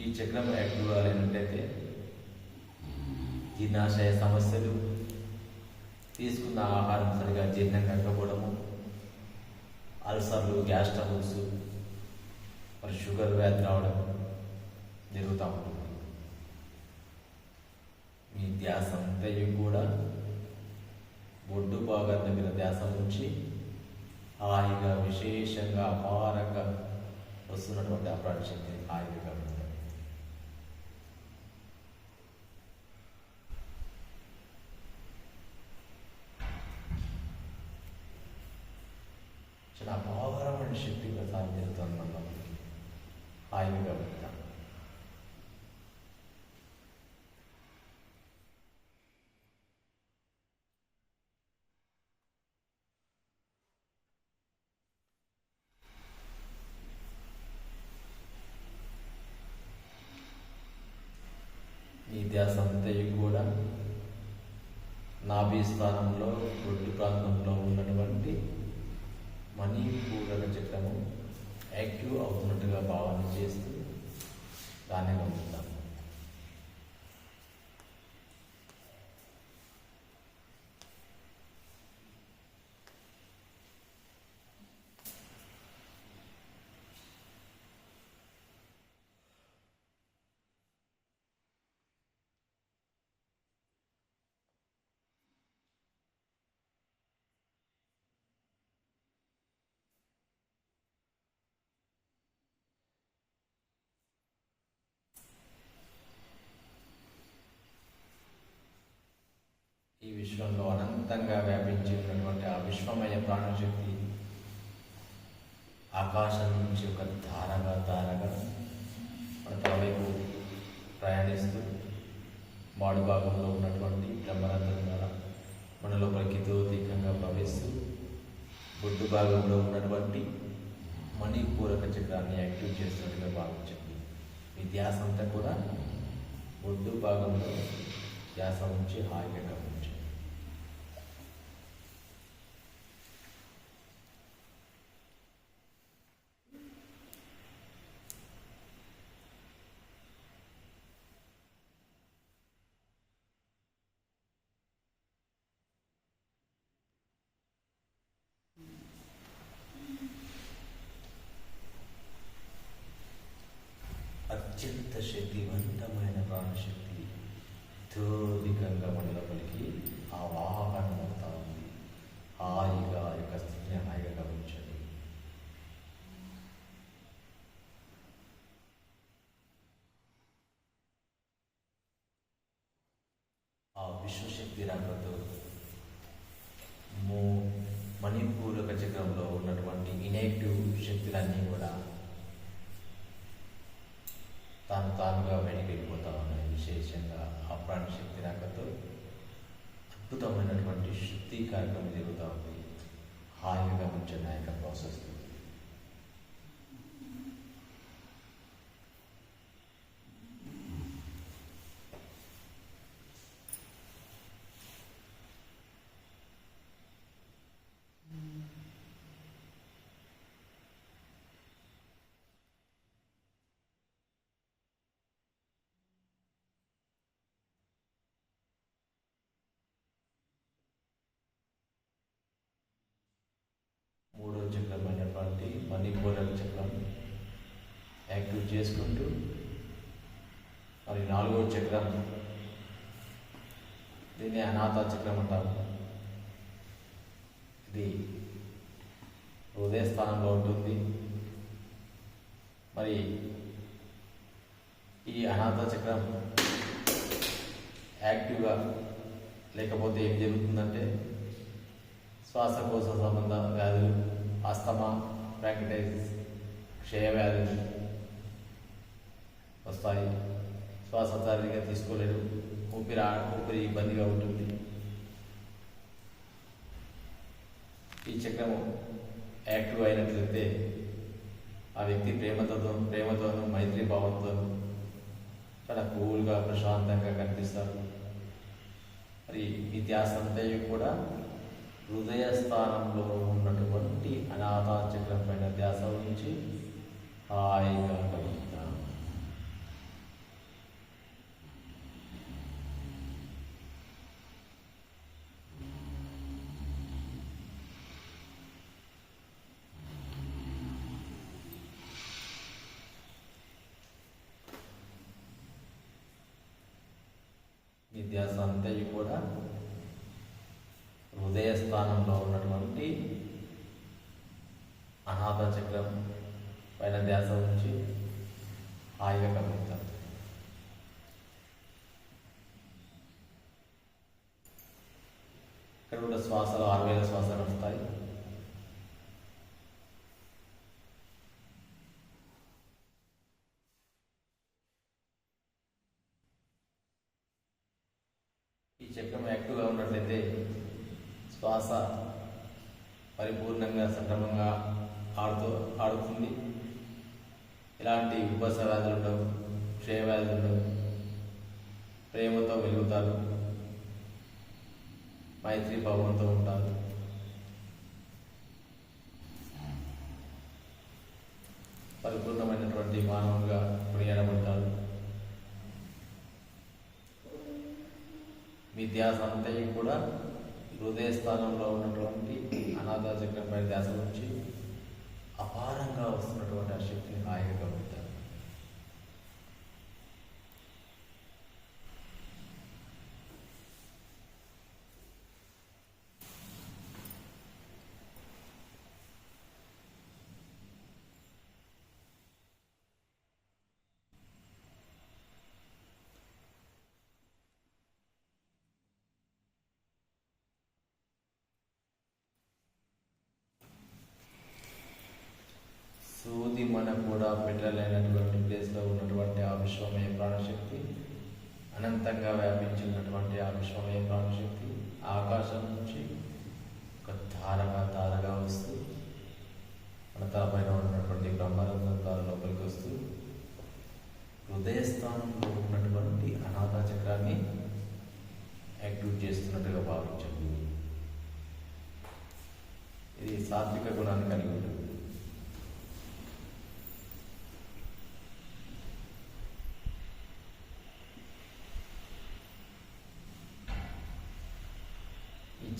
A: ఈ చక్రం యాక్టివ్ కాలేనట్లయితే జీర్ణాశయ సమస్యలు, తీసుకున్న ఆహారం సరిగా జీర్ణం కాకపోవడము, అల్సర్లు, గ్యాస్ ట్రబుల్స్, మరి షుగర్ వ్యాధి రావడం జరుగుతూ ఉంటుంది. మీ ధ్యాస అంతయు కూడా బొడ్డు భాగం దగ్గర ధ్యాస నుంచి హాయిగా విశేషంగా అపారంగా వస్తున్నటువంటి ఆ ప్రాణశక్తిని హాయిగా గమనించండి. అపారమైన శక్తి ప్రసారం జరుగుతుంది మనకి. హాయిగా గమనిద్దాం. ఈ ధ్యాస అంతయు కూడా నాభి స్థానంలో రొడ్డు ప్రాంతంలో ఉన్నటువంటి మణిపూరక చక్రము యాక్టివ్ అవుతున్నట్టుగా భావన చేస్తూ దాన్ని గమనిద్దాం. ఈ విశ్వంలో అనంతంగా వ్యాపించి ఉన్నటువంటి ఆ విశ్వమయ ప్రాణశక్తి ఆకాశం నుంచి ఒక ధారగా మన తలవైపు ప్రయాణిస్తూ మాడు భాగంలో ఉన్నటువంటి బ్రహ్మరంధ్రం ద్వారా మన లోపలికి తోతీకంగా ప్రవేశిస్తూ బొడ్డు భాగంలో ఉన్నటువంటి మణిపూరక చక్రాన్ని యాక్టివ్ చేస్తున్నట్టుగా భావించండి. ఈ ధ్యాస అంతా కూడా బొడ్డు భాగంలో ధ్యాస ఉంచి హాయిగా గమనించండి. అత్యంత శక్తివంతమైన ప్రాణశక్తి తోదికంగా మన లోపలికి ఆవాహనం అవుతా ఉంది. హాయిగా ఆ యొక్క స్థితిని హాయిగా గమనించండి. ఆ విశ్వశక్తి రంగంతో మణిపూరక చక్రంలో ఉన్నటువంటి ఇన్యాక్టివ్ శక్తులన్నీ కూడా తానుగా బయటికి వెళ్ళిపోతా ఉన్నాయి. విశేషంగా ఆ ప్రాణశక్తి రాకతో అద్భుతమైనటువంటి శుద్ధి కార్యక్రమం జరుగుతూ ఉంది. హాయిగా గమనించండి ఆ యొక్క ప్రాసెస్. మూడో చక్రమైనటువంటి మణిపూరక చక్రం యాక్టివ్ చేసుకుంటూ మరి నాలుగో చక్రం, దీన్ని అనాథ చక్రం అంటారు. ఇది హృదయ స్థానంలో ఉంటుంది. మరి ఈ అనాథ చక్రం యాక్టివ్గా లేకపోతే ఏం జరుగుతుందంటే శ్వాసకోశ సంబంధ వ్యాధులు, ఆస్తమా, బ్రాంకైటిస్, క్షయ వ్యాధులు వస్తాయి. శ్వాస సరిగా తీసుకోలేరు, ఊపిరి ఇబ్బందిగా ఉంటుంది. ఈ చక్రము యాక్టివ్ అయినట్లయితే ఆ వ్యక్తి ప్రేమతోనూ మైత్రి భావంతోనూ చాలా కూల్గా ప్రశాంతంగా కనిపిస్తారు. మరి ఈ ధ్యాస అంతయు కూడా హృదయ స్థానంలో ఉన్నటువంటి అనాథ చక్రం పైన ధ్యాస ఉంచి హాయిగా గమనిద్దాం. ఈ ధ్యాస అంతయు కూడా హృదయ స్థానంలో ఉన్నటువంటి అనాథ చక్రం పైన ధ్యాస ఉంచి హాయిగా గమనిద్దాం. ఇక్కడ కూడా శ్వాసలు 6000 శ్వాసలు వస్తాయి. శ్వాస పరిపూర్ణంగా సక్రమంగా ఆడుతుంది. ఇలాంటి ఉబ్బస వ్యాధులు ఉండవు, క్షయ వ్యాధులు ఉండవు. ప్రేమతో వెలుగుతారు, మైత్రి భావంతో ఉంటారు. పరిపూర్ణమైనటువంటి మానవులుగా కొనియాడబడతారు. మీ ధ్యాస అంతయు కూడా హృదయ స్థానంలో ఉన్నటువంటి అనాథ చక్రంపై ధ్యాస నుంచి అపారంగా వస్తున్నటువంటి ఆ శక్తిని హాయిగా గమనిస్తారు. సూది మన కూడా పెట్టలేనటువంటి ప్లేస్లో ఉన్నటువంటి ఆ విశ్వమయ ప్రాణశక్తి, అనంతంగా వ్యాపించినటువంటి ఆ విశ్వమయ ప్రాణశక్తి ఆకాశం నుంచి ఒక తారగా వస్తూ మన తలపైన ఉన్నటువంటి బ్రహ్మరంధ్రం ద్వారా లోపలికి వస్తూ హృదయస్థానంలో ఉన్నటువంటి అనాథ చక్రాన్ని యాక్టివేట్ చేస్తున్నట్టుగా భావించండి. ఇది సాత్విక గుణాన్ని కలిగి ఉంటుంది.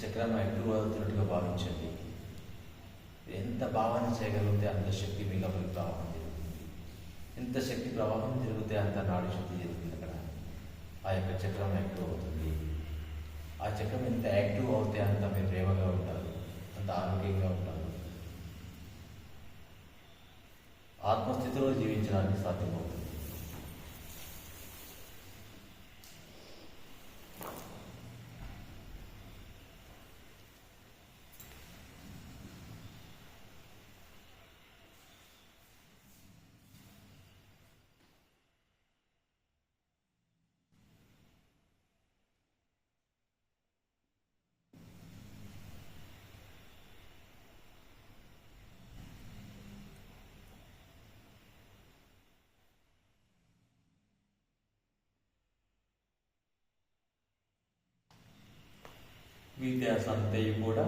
A: చక్రం యాక్టివ్ అవుతున్నట్టుగా భావించండి. ఎంత భావన చేయగలిగితే అంత శక్తి మీ లోపలికి ప్రవాహం జరుగుతుంది. ఎంత శక్తి ప్రవాహం జరిగితే అంత నాడి శక్తి జరుగుతుంది. అక్కడ ఆ యొక్క చక్రం యాక్టివ్ అవుతుంది. ఆ చక్రం ఎంత యాక్టివ్ అవుతే అంత మీరు ప్రేమగా ఉంటారు, అంత ఆరోగ్యంగా ఉంటారు, ఆత్మస్థితిలో జీవించడానికి సాధ్యమవుతుంది. మీ ధ్యాస అంతయు కూడా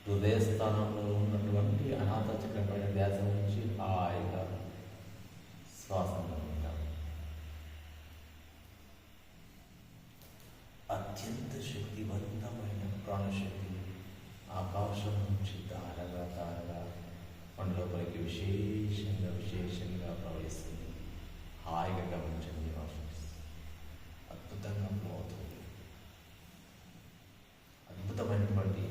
A: హృదయస్థానంలో ఉన్నటువంటి అనాథ చక్రమైన ధ్యాస నుంచి హాయిగా శ్వాసంగా ఉంటారు. అత్యంత శక్తివంతమైన ప్రాణశక్తి ఆకాశం నుంచి తారగా మన లోపలికి విశేషంగా ప్రవహిస్తుంది. హాయిగా గమనించండి. అద్భుతంగా అవుతుంది. అద్భుతమైనటువంటి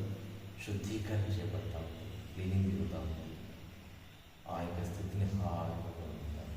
A: శుద్ధీకరణ చేపడతాము, క్లీనింగ్ దిగుతాము. ఆ యొక్క స్థితిని హాయిగా పొందుతాము.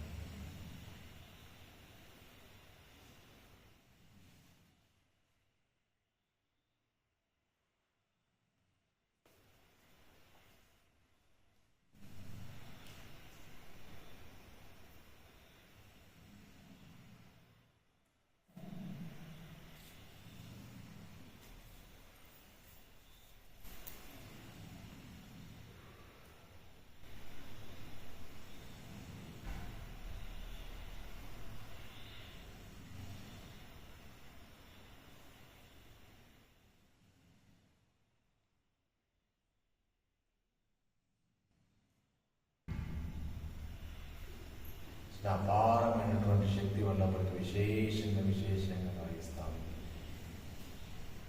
A: అపారమైనటువంటి శక్తి వల్ల మనకి విశేషంగా భావిస్తాము.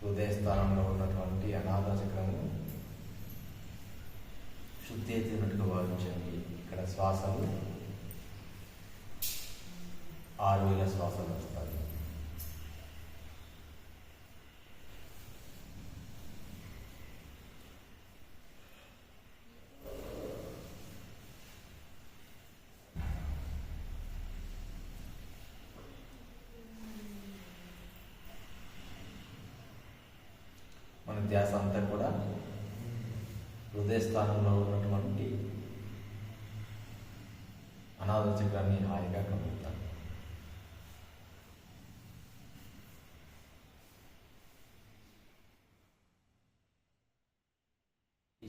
A: హృదయ స్థానంలో ఉన్నటువంటి అనాథ చక్రము శుద్ధి అవుతున్నట్టుగా భావించండి. ఇక్కడ శ్వాసలు 6000 శ్వాసలు వస్తాయి. మన ధ్యాస అంతా కూడా హృదయ స్థానంలో ఉన్నటువంటి అనాథ చక్రాన్ని హాయిగా గమనిద్దాం.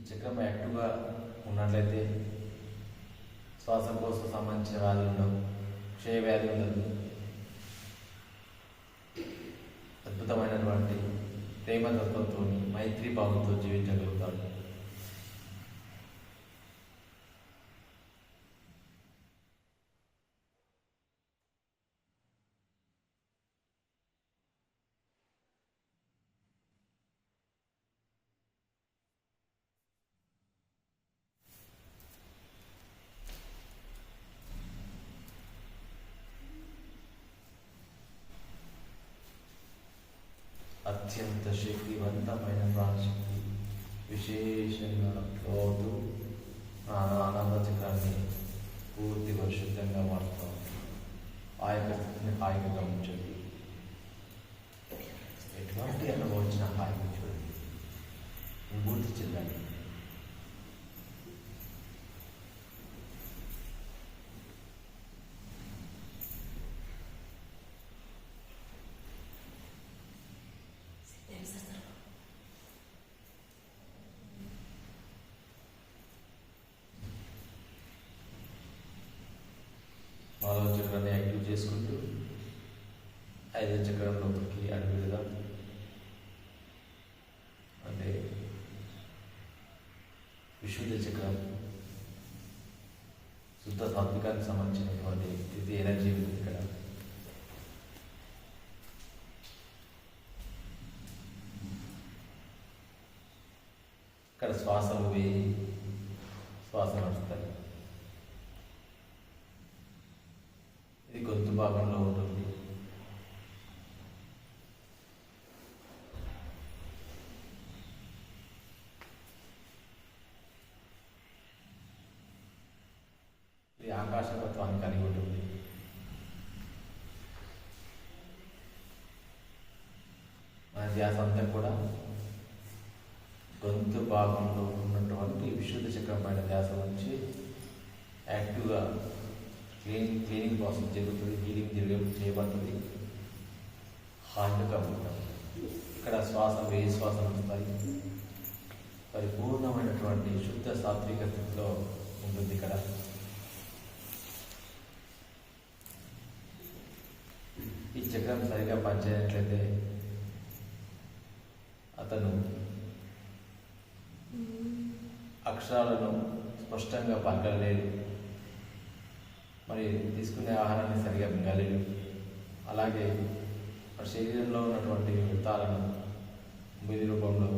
A: చక్రం యాక్టివ్గా ఉన్నట్లయితే శ్వాసకోశ సంబంధించిన వ్యాధులు ఉండవు, క్షయ వ్యాధి ఉండదు, అద్భుతమైనటువంటి ప్రేమతత్వంతో మైత్రి భావంతో జీవించగలుగుతాడు. అత్యంత శక్తివంతమైన ప్రాణశక్తి విశేషంగా లోతు ఆనంద చక్రాన్ని పూర్తిగా శుద్ధంగా మారుతాం. ఆ యొక్క స్థితిని హాయిగా గమనించండి. ఎటువంటి అనుభవించిన హాయిగా చూడండి, పూర్తి చెందండి. నాలుగో చక్రాన్ని యాక్టివ్ చేసుకుంటూ ఐదో చక్రం లోపలికి అడుగు వెళ్దాం. అంటే విశుద్ధ చక్రం శుద్ధ సాత్వికానికి సంబంధించినటువంటి ఇది ఎనర్జీ ఉంది ఇక్కడ. ఇక్కడ శ్వాసలు వేయి శ్వాస నడుస్తాయి. ఇది గొంతు భాగంలో ఉంటుంది. ఇది ఆకాశతత్వాన్ని కలిగి ఉంటుంది. మన ధ్యాస అంతా కూడా గొంతు భాగంలో ఉన్నటువంటి విశుద్ధ చక్రం పైన ధ్యాస నుంచి యాక్టివ్గా క్లీనింగ్ ప్రాసెస్ జరుగుతుంది, హీలింగ్ చేయబడుతుంది. హార్ట్గా ఉంటాం. ఇక్కడ శ్వాస వేయి శ్వాసలు వస్తాయి. పరిపూర్ణమైనటువంటి శుద్ధ సాత్విక స్థితిలో ఉంటుంది. ఇక్కడ ఈ చక్రం సరిగా పనిచేయనట్లయితే అతను అక్షరాలను స్పష్టంగా పలకలేడు, మరి తీసుకునే ఆహారాన్ని సరిగా మింగలేడు. అలాగే మన శరీరంలో ఉన్నటువంటి వ్యర్థాలను బుద్ధి రూపంలో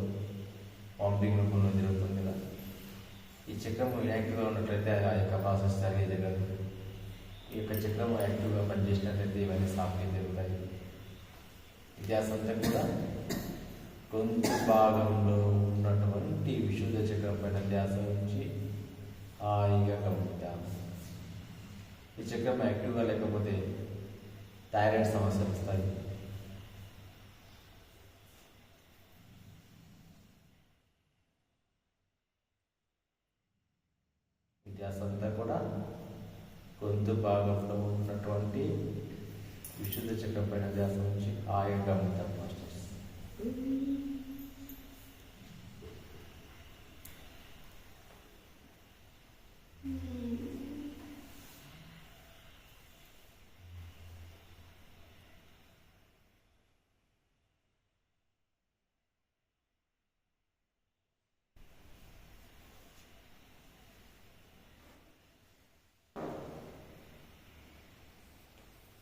A: వామిటింగ్ రూపంలో జరుగుతుంది కదా. ఈ చక్రం యాక్టివ్గా ఉన్నట్లయితే ఆ యొక్క ప్రాసెస్ సరిగా జరగదు. ఈ యొక్క చక్రం యాక్టివ్గా పనిచేసినట్లయితే ఇవన్నీ సాఫీగా జరుగుతాయి. ధ్యాస అంతా కూడా గొంతు భాగంలో ఉన్నటువంటి విశుద్ధ చక్రం పైన ధ్యాస ఉంచి హాయిగా గమనిద్దాం. ఈ చక్రం యాక్టివ్గా లేకపోతే థైరాయిడ్ సమస్యలు వస్తాయి. ఈ ధ్యాస అంతా కూడా గొంతు భాగంలో ఉన్నటువంటి విశుద్ధ చక్రం పైన ధ్యాస ఉంచి హాయిగా గమనిద్దాం. మాస్టర్స్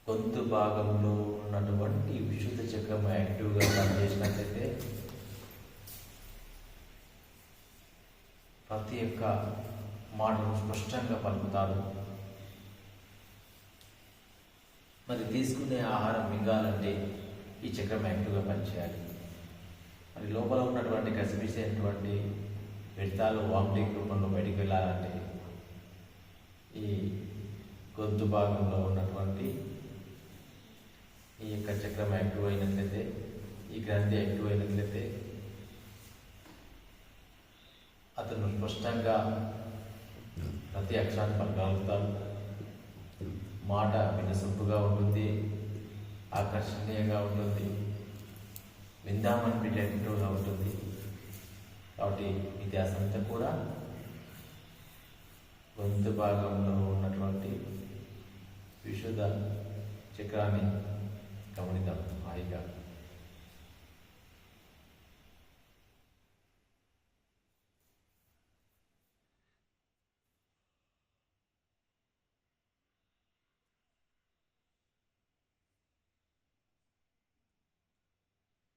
A: గొంతు భాగంలో ఉన్నటువంటి విశుద్ధ చక్రం యాక్టివ్గా పనిచేసినట్లయితే ప్రతి ఒక్క మాటను స్పష్టంగా పలుకుతారు. మరి తీసుకునే ఆహారం మింగాలంటే ఈ చక్రం యాక్టివ్గా పనిచేయాలి. మరి లోపల ఉన్నటువంటి కసిపిసేటువంటి వ్యర్థాలు వామిటింగ్ రూపంలో బయటికి వెళ్ళాలంటే ఈ గొంతు భాగంలో ఉన్నటువంటి ఈ యొక్క చక్రం యాక్టివ్ అయినట్లయితే, ఈ గ్రంథి యాక్టివ్ అయినట్లయితే అతను స్పష్టంగా ప్రతి అక్షరాన్ని పలకగలుగుతాడు. మాట వినసొంపుగా ఉంటుంది, ఆకర్షణీయంగా ఉంటుంది, విందామనిపించేట్టుగా ఉంటుంది. కాబట్టి కాబట్టి ఈ ధ్యాస అంతా కూడా గొంతు భాగంలో ఉన్నటువంటి విశుద్ధ చక్రాన్ని గమనిద్దాం హాయిగా.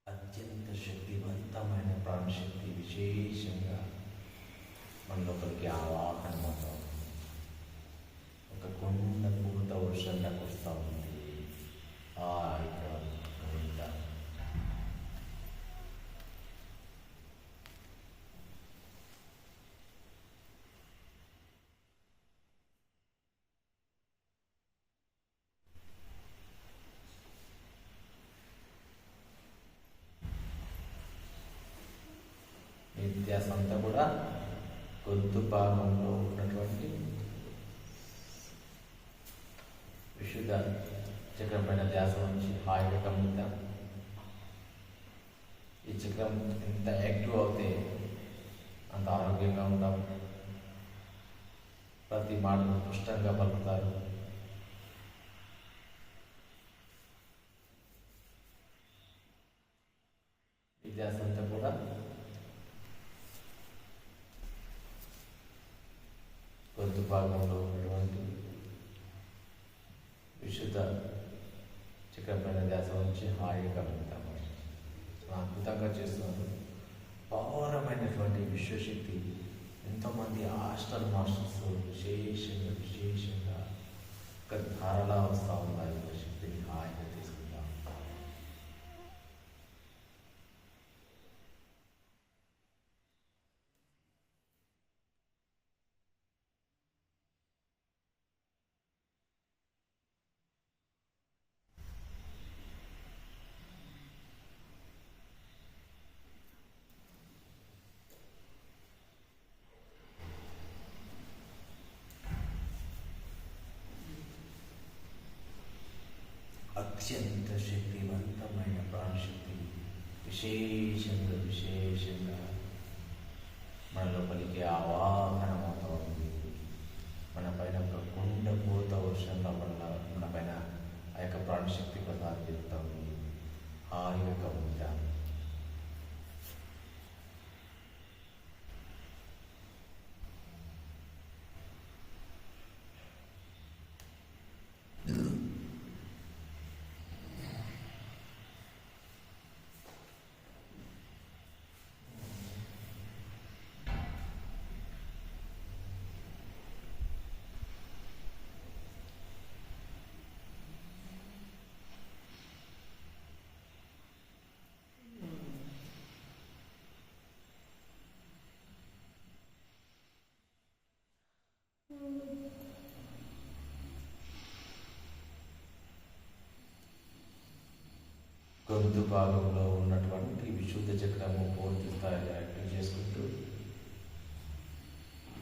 A: అత్యంత శక్తివంతమైన ప్రాణశక్తి విశేషంగా మన లోపలికి ఆవాహన అవుతా ఉంది. ఒక కొండ పూత వర్షంగా కురుస్తూ ఉంది. హాయిగా గమనిద్దాం. ధ్యాస అంతా కూడా గొంతు భాగంలో ఉన్నటువంటి విశుద్ధ చక్రం పైన ధ్యాస నుంచి హాయిగా గమనిద్దాం. ఈ చక్రం ఎంత యాక్టివ్ అవుతే అంత ఆరోగ్యంగా ఉంటాం. ప్రతి మాటను స్పష్టంగా పలుకుతారు. ఈ ధ్యాస అంతా కూడా గొంతు భాగంలో ఉన్నటువంటి విశుద్ధ చక్రం పైన ధ్యాస నుంచి హాయిగా గమనిద్దాము. అద్భుతంగా చేస్తున్నారు. పౌరమైనటువంటి విశ్వశక్తి. ఎంతోమంది హాస్టల్ మాస్టర్స్ విశేషంగా ఒక ధారలా వస్తూ ఉన్నాయి. శక్తిని హాయిగా తీసుకుందాం. అత్యంత శక్తివంతమైన ప్రాణశక్తి విశేషంగా మన లోపలికి ఆవాహనమవుతూ ఉంది. మన పైన ఒక కుండ పూత వర్షంలో మన పైన ఆ యొక్క ప్రాణశక్తి ప్రసాదిస్తూ ఉంది. హాయిగా గమనిద్దాం. గొంతు భాగంలో ఉన్నటువంటి విశుద్ధ చక్రము పూర్తి స్థాయిలో యాక్టివ్ చేసుకుంటూ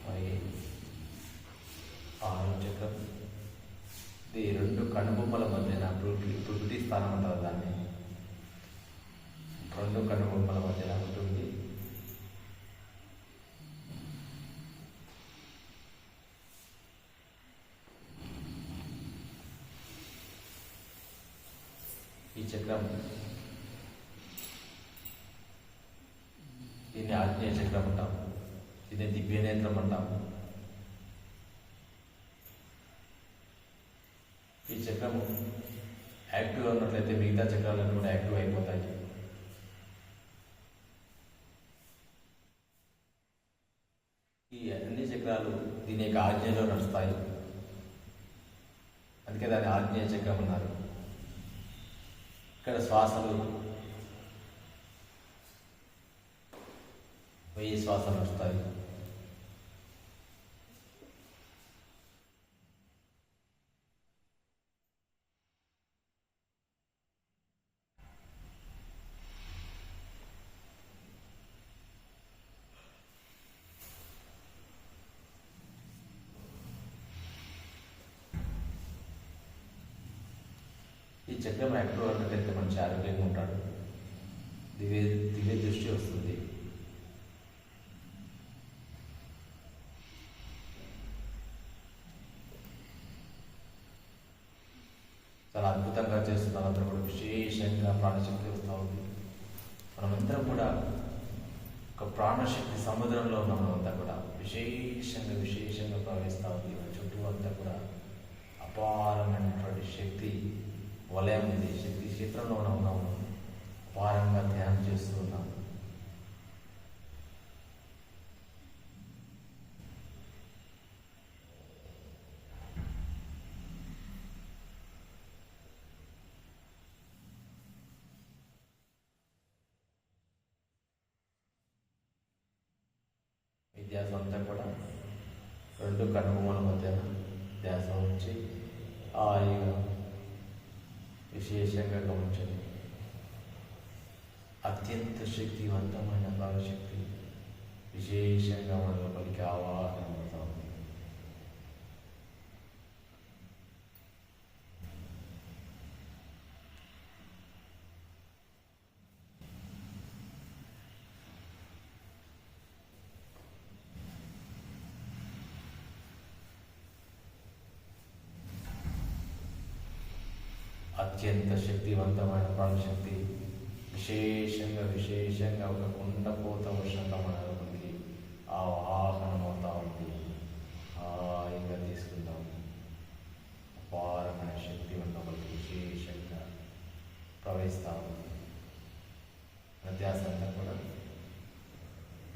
A: మరి ఆరో చక్రం ఇది రెండు కనుబొమ్మల మధ్యన పృథ్వీ స్థానం అంటారు. దాన్ని రెండు కనుబొమ్మల మధ్యన ఉంటుంది. ఈ చక్రం దీన్ని ఆగ్నేయ చక్రం అంటాము. దీన్ని దివ్యనేత్రం అంటాము. ఈ చక్రము యాక్టివ్గా ఉన్నట్లయితే మిగతా చక్రాలన్నీ కూడా యాక్టివ్ అయిపోతాయి. ఈ అన్ని చక్రాలు దీని యొక్క ఆజ్ఞలో నడుస్తాయి. అందుకే దాన్ని ఆగ్నేయ చక్రం అన్నారు. ఇక్కడ శ్వాసలు 1000 శ్వాసలు నడుస్తాయి. ఈ చక్రం యాక్టివ్ అన్నట్లయితే మంచి ఆరోగ్యంగా ఉంటాడు. దివ్య దృష్టి వస్తుంది. ప్రాణశక్తి వస్తూ ఉంది. మనమందరం కూడా ఒక ప్రాణశక్తి సముద్రంలో ఉన్న మనమంతా కూడా విశేషంగా ప్రవహిస్తూ ఉంది. మన చుట్టూ అంతా కూడా అపారమైనటువంటి శక్తి వలయం ఉంది. శక్తి క్షేత్రంలో ఉన్నాము. అపారంగా ధ్యానం చేస్తూ ఉన్నాము. ఈ ధ్యాస అంతా కూడా రెండు కనుబొమ్మల మధ్య ధ్యాస ఉంచి హాయిగా విశేషంగా గమనించండి. అత్యంత శక్తివంతమైన ప్రాణశక్తి విశేషంగా మన లోపలికి ఆవాహన అవుతా ఉంది. అత్యంత శక్తివంతమైన ప్రాణశక్తి విశేషంగా ఒక కుండపోత వర్షంగా మన లోపలికి ఆవాహనం అవుతా ఉంది. హాయిగా తీసుకుందాం. అపారమైన శక్తి మన లోపలికి విశేషంగా ప్రవహిస్తూ ఉంది. ధ్యాస అంతా కూడా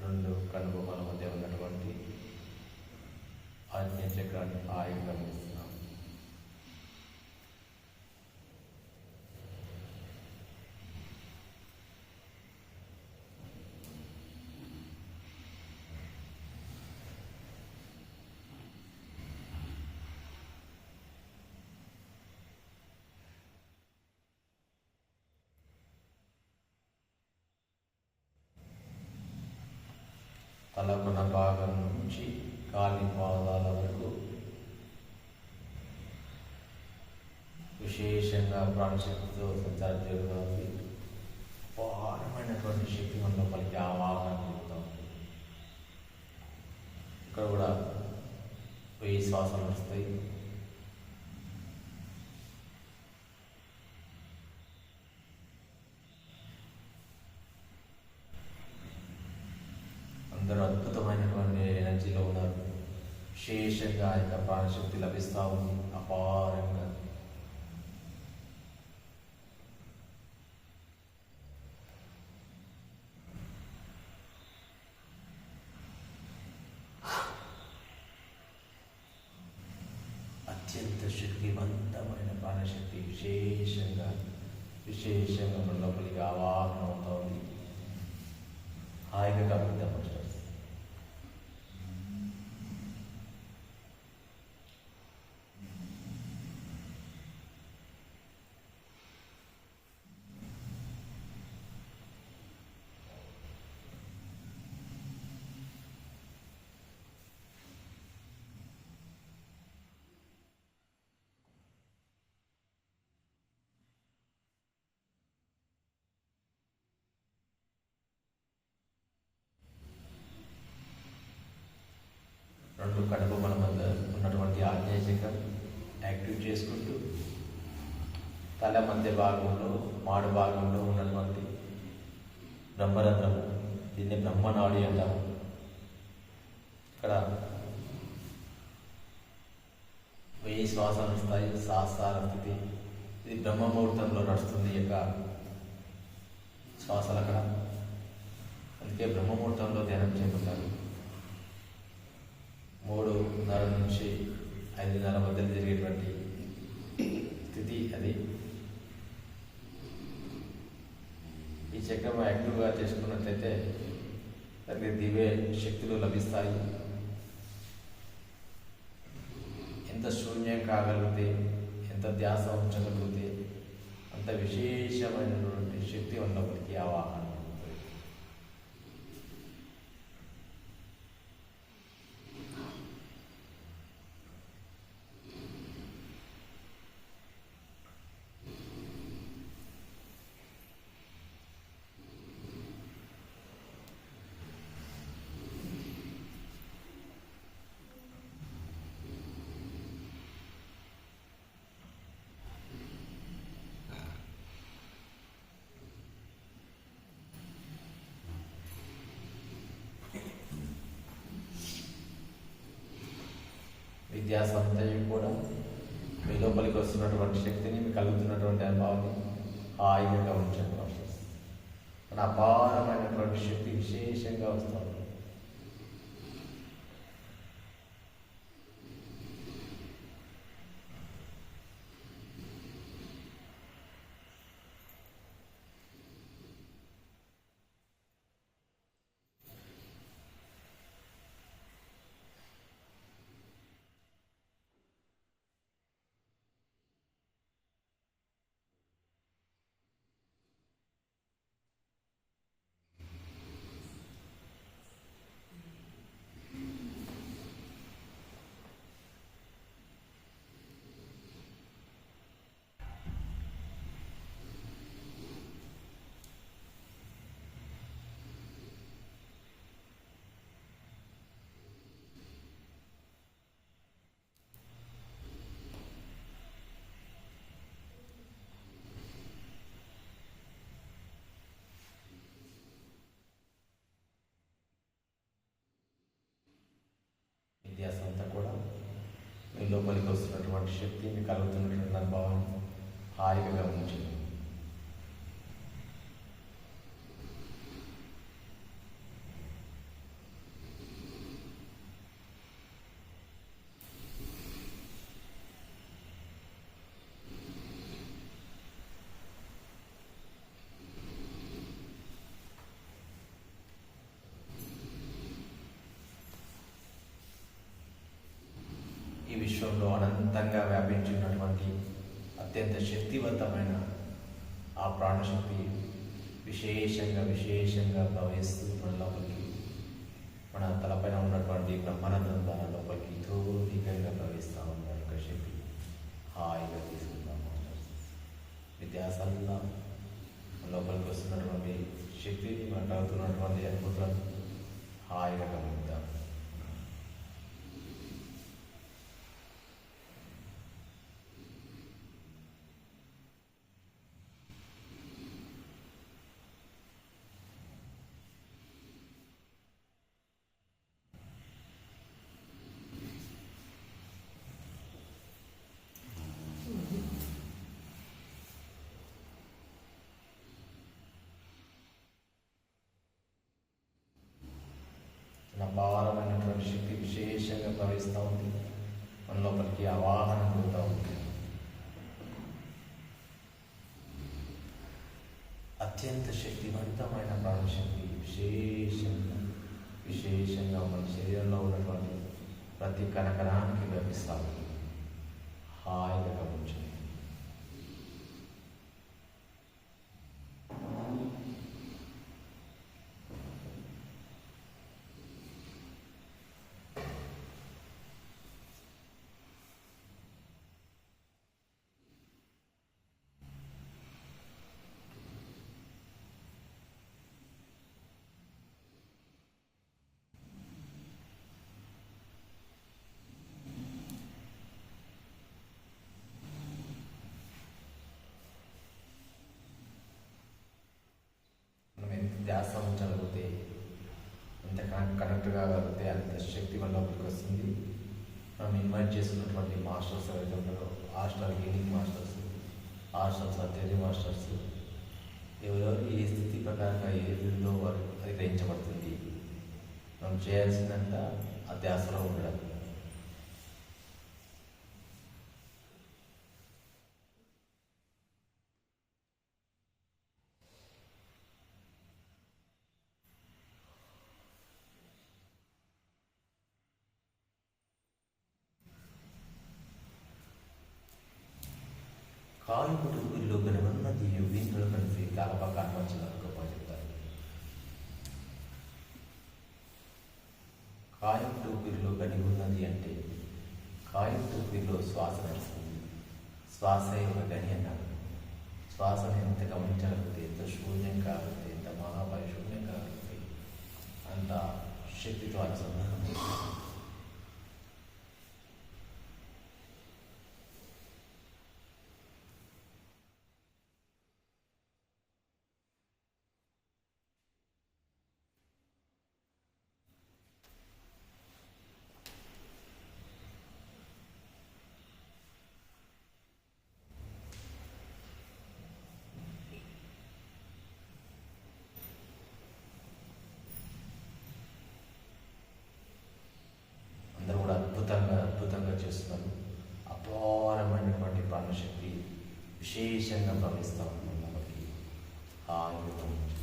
A: రెండు కనుబొమ్మల మధ్య ఉన్నటువంటి ఆజ్ఞ చక్రాన్ని హాయిగా గమనిస్తున్నాం. తలకొన భాగం నుంచి కాలి పాదాల వరకు విశేషంగా ప్రాణశక్తితో సంచారం జరుగుతుంది. అపారమైనటువంటి శక్తి మన లోపలికి ఆవాహన జరుగుతాం. ఇక్కడ కూడా 1000 శ్వాసలు వస్తాయి. అందరూ అద్భుతమైనటువంటి ఎనర్జీలో ఉన్నారు. విశేషంగా యొక్క ప్రాణశక్తి లభిస్తూ ఉంది అపారంగా. అత్యంత శక్తివంతమైన ప్రాణశక్తి విశేషంగా మన లోపలికి ఆవాహన అవుతుంది. హాయిగా గమనిద్దాం. రెండు కనుబొమ్మల మధ్య ఉన్నటువంటి ఆగ్నేయ చక్రం యాక్టివ్ చేసుకుంటూ తల మధ్య భాగంలో మాడు భాగంలో ఉన్నటువంటి బ్రహ్మరంధ్రము, దీన్ని బ్రహ్మనాడి అంటాము. ఇక్కడ 1000 శ్వాసలు వస్తాయి. సహస్రార స్థితి, ఇది బ్రహ్మముహూర్తంలో నడుస్తుంది యొక్క శ్వాసలు అక్కడ. అందుకే బ్రహ్మముహూర్తంలో ధ్యానం చేయకుంటారు. 3:30 నుంచి 5:30 మధ్యలో జరిగేటువంటి స్థితి అది. ఈ చక్రం యాక్టివ్గా చేసుకున్నట్లయితే దానికి దివ్య శక్తులు లభిస్తాయి. ఎంత శూన్యం కాగలిగితే, ఎంత ధ్యాస ఉంచగలిగితే అంత విశేషమైనటువంటి శక్తి ఉన్నప్పటికీ ఆవాహన. విద్యాసంతయు కూడా మీ లోపలికి వస్తున్నటువంటి శక్తిని, మీకు కలుగుతున్నటువంటి అనుభవాన్ని హాయిగా గమనించండి. మన అపారమైనటువంటి శక్తి విశేషంగా వస్తుంది. ధ్యాస అంతా కూడా మీ లోపలికి వస్తున్నటువంటి శక్తి, మీకు కలుగుతున్నటువంటి అనుభవాన్ని హాయిగా గమనించండి. ఈ విశ్వంలో అనంతంగా వ్యాపించి ఉన్నటువంటి అత్యంత శక్తివంతమైన ఆ ప్రాణశక్తి విశేషంగా ప్రవహిస్తూ మన లోపలికి, మన తలపైన ఉన్నటువంటి బ్రహ్మానందం దాని లోపలికి తోదికంగా ప్రవహిస్తూ ఉన్న యొక్క శక్తి హాయిగా తీసుకుందాము. విద్యాసంతా లోపలికి వస్తున్నటువంటి శక్తిని, మనకు అవుతున్నటువంటి అద్భుతాన్ని హాయిగా గమనిద్దాం. అపారమైనటువంటి శక్తి విశేషంగా ప్రవహిస్తూ ఉంది. మన లోపలికి ఆవాహన అవుతూ ఉంది. అత్యంత శక్తివంతమైన ప్రాణశక్తి విశేషంగా మన శరీరంలో ఉన్నటువంటి ప్రతి కణకణానికి వ్యాపిస్తూ ఉంది. హాయిగా గమనించండి. ధ్యాస ఉంచగలిగితే, ఎంత కనెక్ట్ కాగలిగితే అంత శక్తి మన లోపలికి వస్తుంది. మనం ఇన్వైట్ చేసుకున్నటువంటి మాస్టర్స్ ఎవరైతే ఉన్నారో, hostel healing masters, hostel surgery masters, ఎవరెవరు ఏ స్థితి ప్రకారంగా ఏ స్థితిలో వారు అది గ్రహించబడుతుంది. మనం చేయాల్సిందంతా ఆ ధ్యాసలో ఉండడం. కాయకుడు ఇల్లు గనవన్నది వీంద్రులు కలిసి కాలప కాన్వర్చులకు గొప్ప చెప్తారు. కాయకుడు ఇల్లు గని ఉన్నది అంటే కాయకుడు ఇల్లు శ్వాస నడుస్తుంది. శ్వాసే ఒక గని అన్నాడు. శ్వాసను ఎంత గమనించగలిగితే, ఎంత శూన్యం కాగలిగితే, ఎంత మహాపరిశూన్యం కాగలిగితే అంత శక్తితో అనుసంధానం చేస్తుంది. విశేషంగా ప్రవహిస్తూ ఉన్నాం కాబట్టి హాయిగా గమనించండి.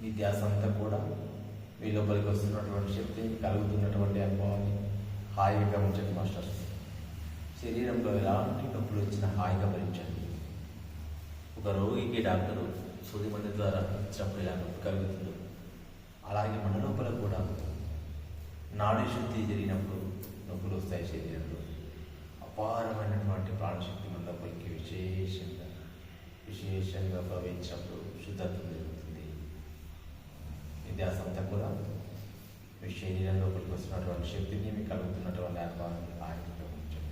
A: మీ ధ్యాస అంతా కూడా మీ లోపలికి వస్తున్నటువంటి శక్తి, కలుగుతున్నటువంటి అనుభవాన్ని హాయిగా గమనించండి మాస్టర్. శరీరంలో ఎలాంటి నొప్పులు వచ్చినా హాయిగా భరించండి. ఒక రోగికి డాక్టరు సూది మందు ద్వారా ఇచ్చినప్పుడు ఎలా నొప్పి కలుగుతుందో, అలాగే మన లోపల కూడా నాడీ శుద్ధి జరిగినప్పుడు నొప్పులు వస్తాయి శరీరంలో. అపారమైనటువంటి ప్రాణశక్తి మన లోపలికి విశేషంగా ప్రవహించినప్పుడు శుద్ధత్వం జరుగుతుంది. విద్యాసంతా కూడా మీ శరీరం లోపలికి వస్తున్నటువంటి శక్తిని, మీకు కలుగుతున్నటువంటి అనుభవాన్ని హాయిగా గమనించండి.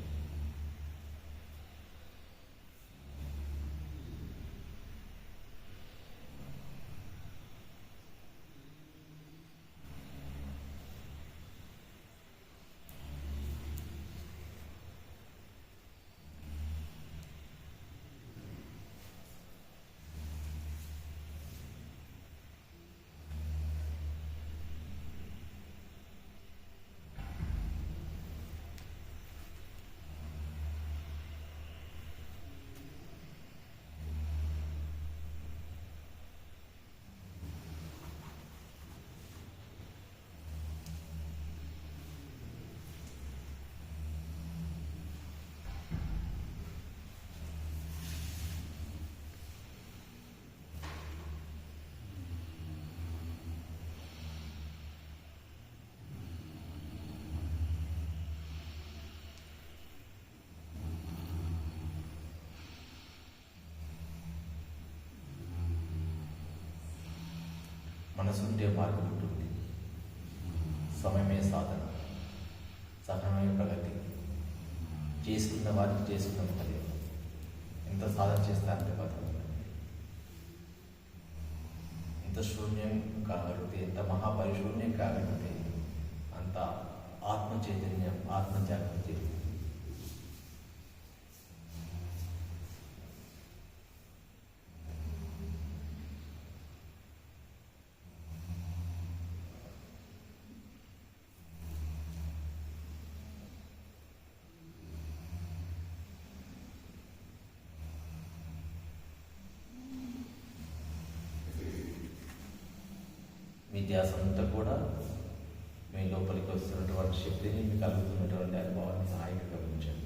A: మనసుంటే మార్గం ఉంటుంది. సమయమే సాధన, సహనమే ప్రగతి. చేసుకున్న వారికి చేసుకున్న ఫలితం. ఎంత సాధన చేస్తే అంత ఫలితం ఉంటుంది. ఎంత శూన్యం కాగలిగితే, ఎంత మహాపరిశూన్యం కాగలిగితే అంత ఆత్మ చైతన్యం, ఆత్మజాగృతి. మీ ధ్యాస అంతా కూడా మీ లోపలికి వస్తున్నటువంటి శక్తిని, మీకు కలుగుతున్నటువంటి అనుభవాన్ని హాయిగా గమనించండి.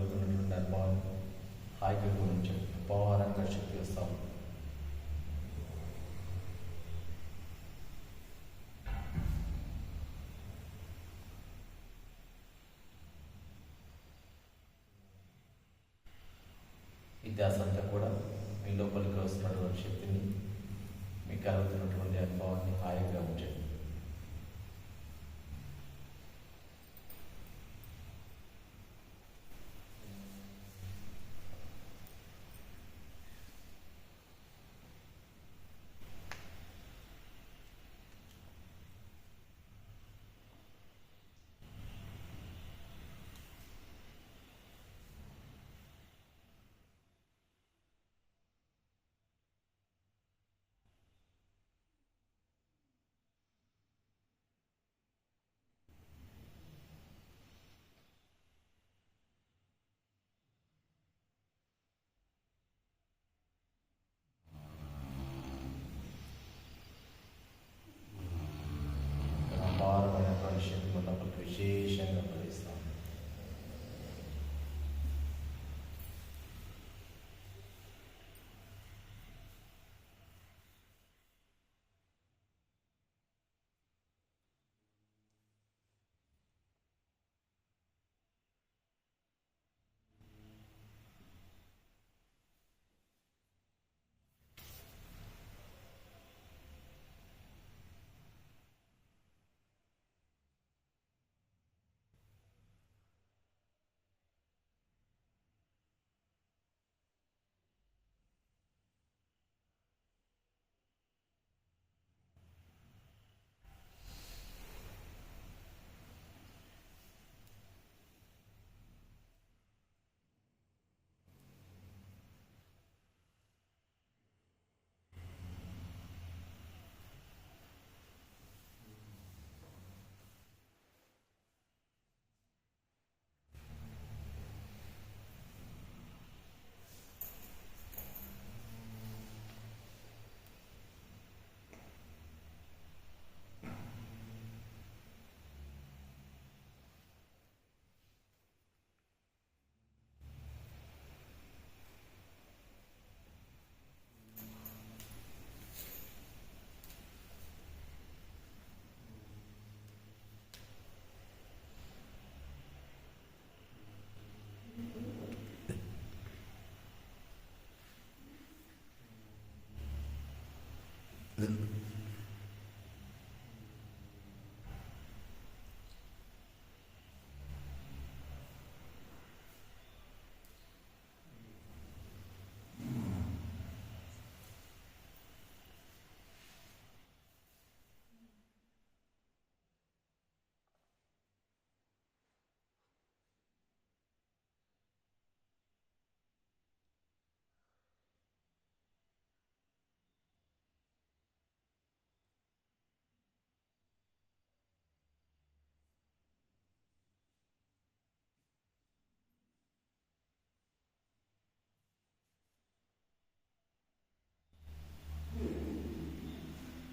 A: జరుగుతున్నటువంటి అనుభవాన్ని హాయిగా గమనించండి. అపవారానికి శక్తి వస్తాం. ఈ ధ్యాస అంతా కూడా మీ లోపలికి వస్తున్నటువంటి శక్తిని, మీకు కలుగుతున్నటువంటి అనుభవాన్ని హాయిగా గమనించండి. అపారమైనటువంటి శక్తి ఉన్నప్పుడు విశేషంగా ప్రవేశిస్తాం.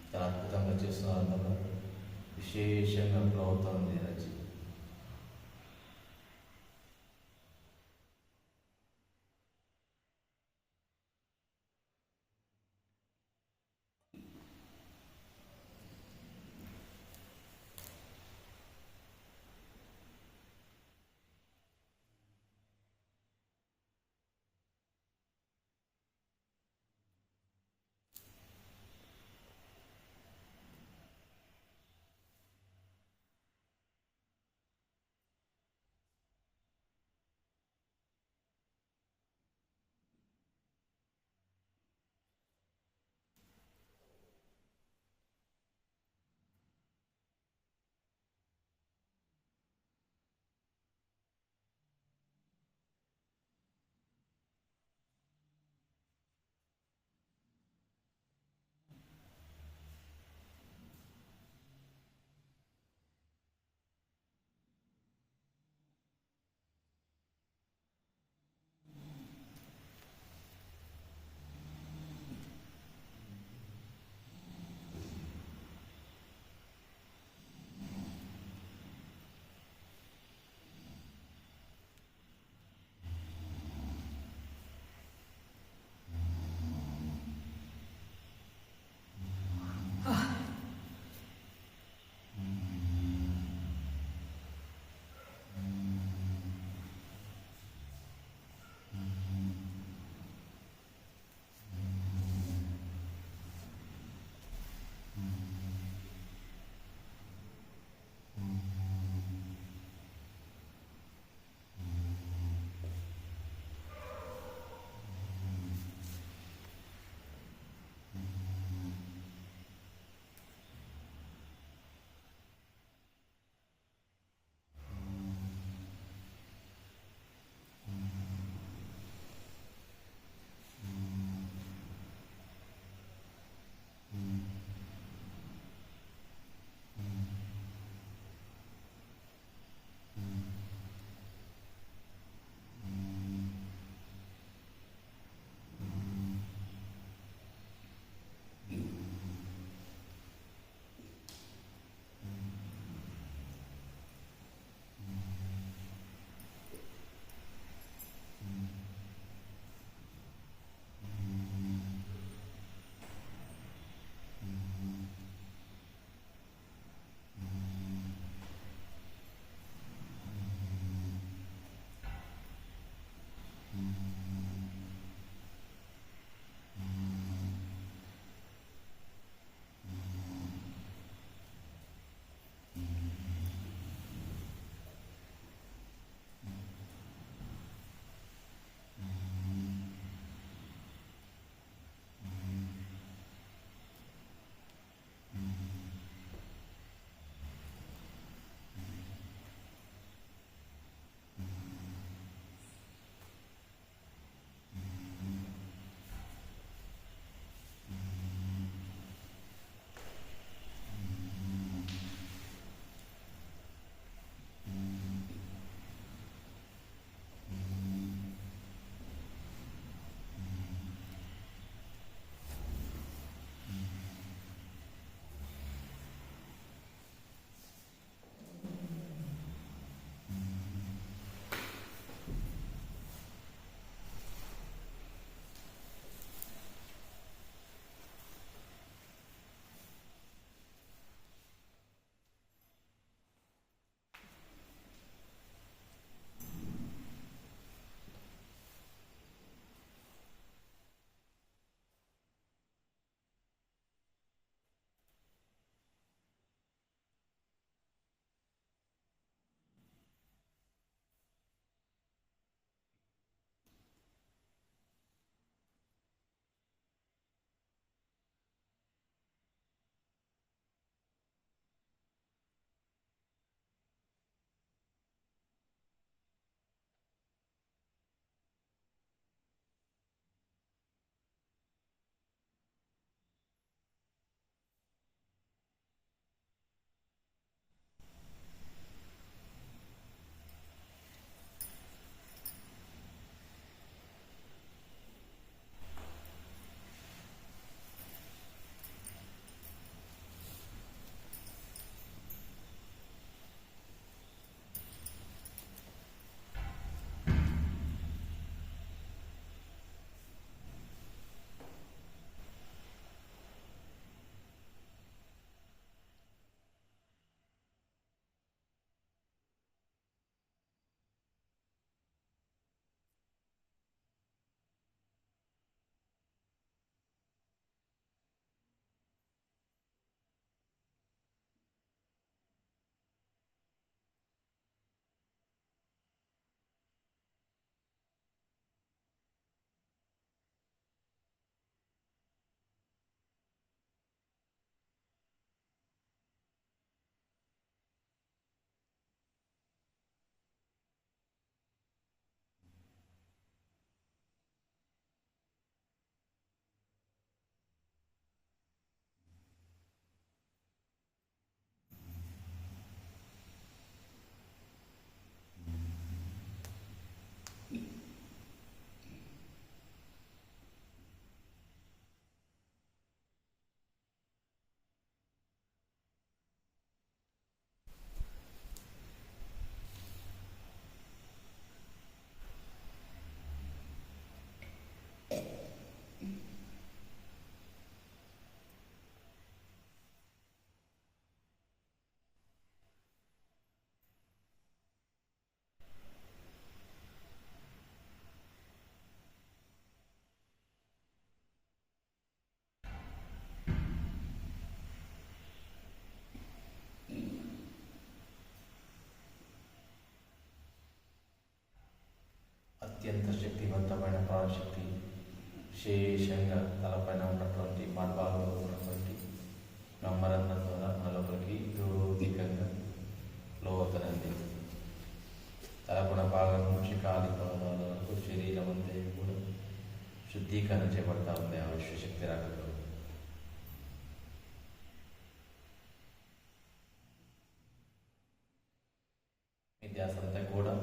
A: చాలా అద్భుతంగా చేస్తున్నారు. విశేషంగా ప్రభుత్వం ఎనర్జీ అత్యంత శక్తివంతమైన ప్రాణశక్తి విశేషంగా తలపైన ఉన్నటువంటి మడబాలో ఉన్నటువంటి బ్రహ్మరంధ్రం ద్వారా మన లోపలికి యోధికంగా లోతునంది. తలపున భాగం నుంచి కాలి పాదాల వరకు శరీరం అంతే కూడా శుద్ధీకరణ చేపడతా ఉంది ఆ విశ్వశక్తి రాకతో. మీ ధ్యాస అంతా కూడా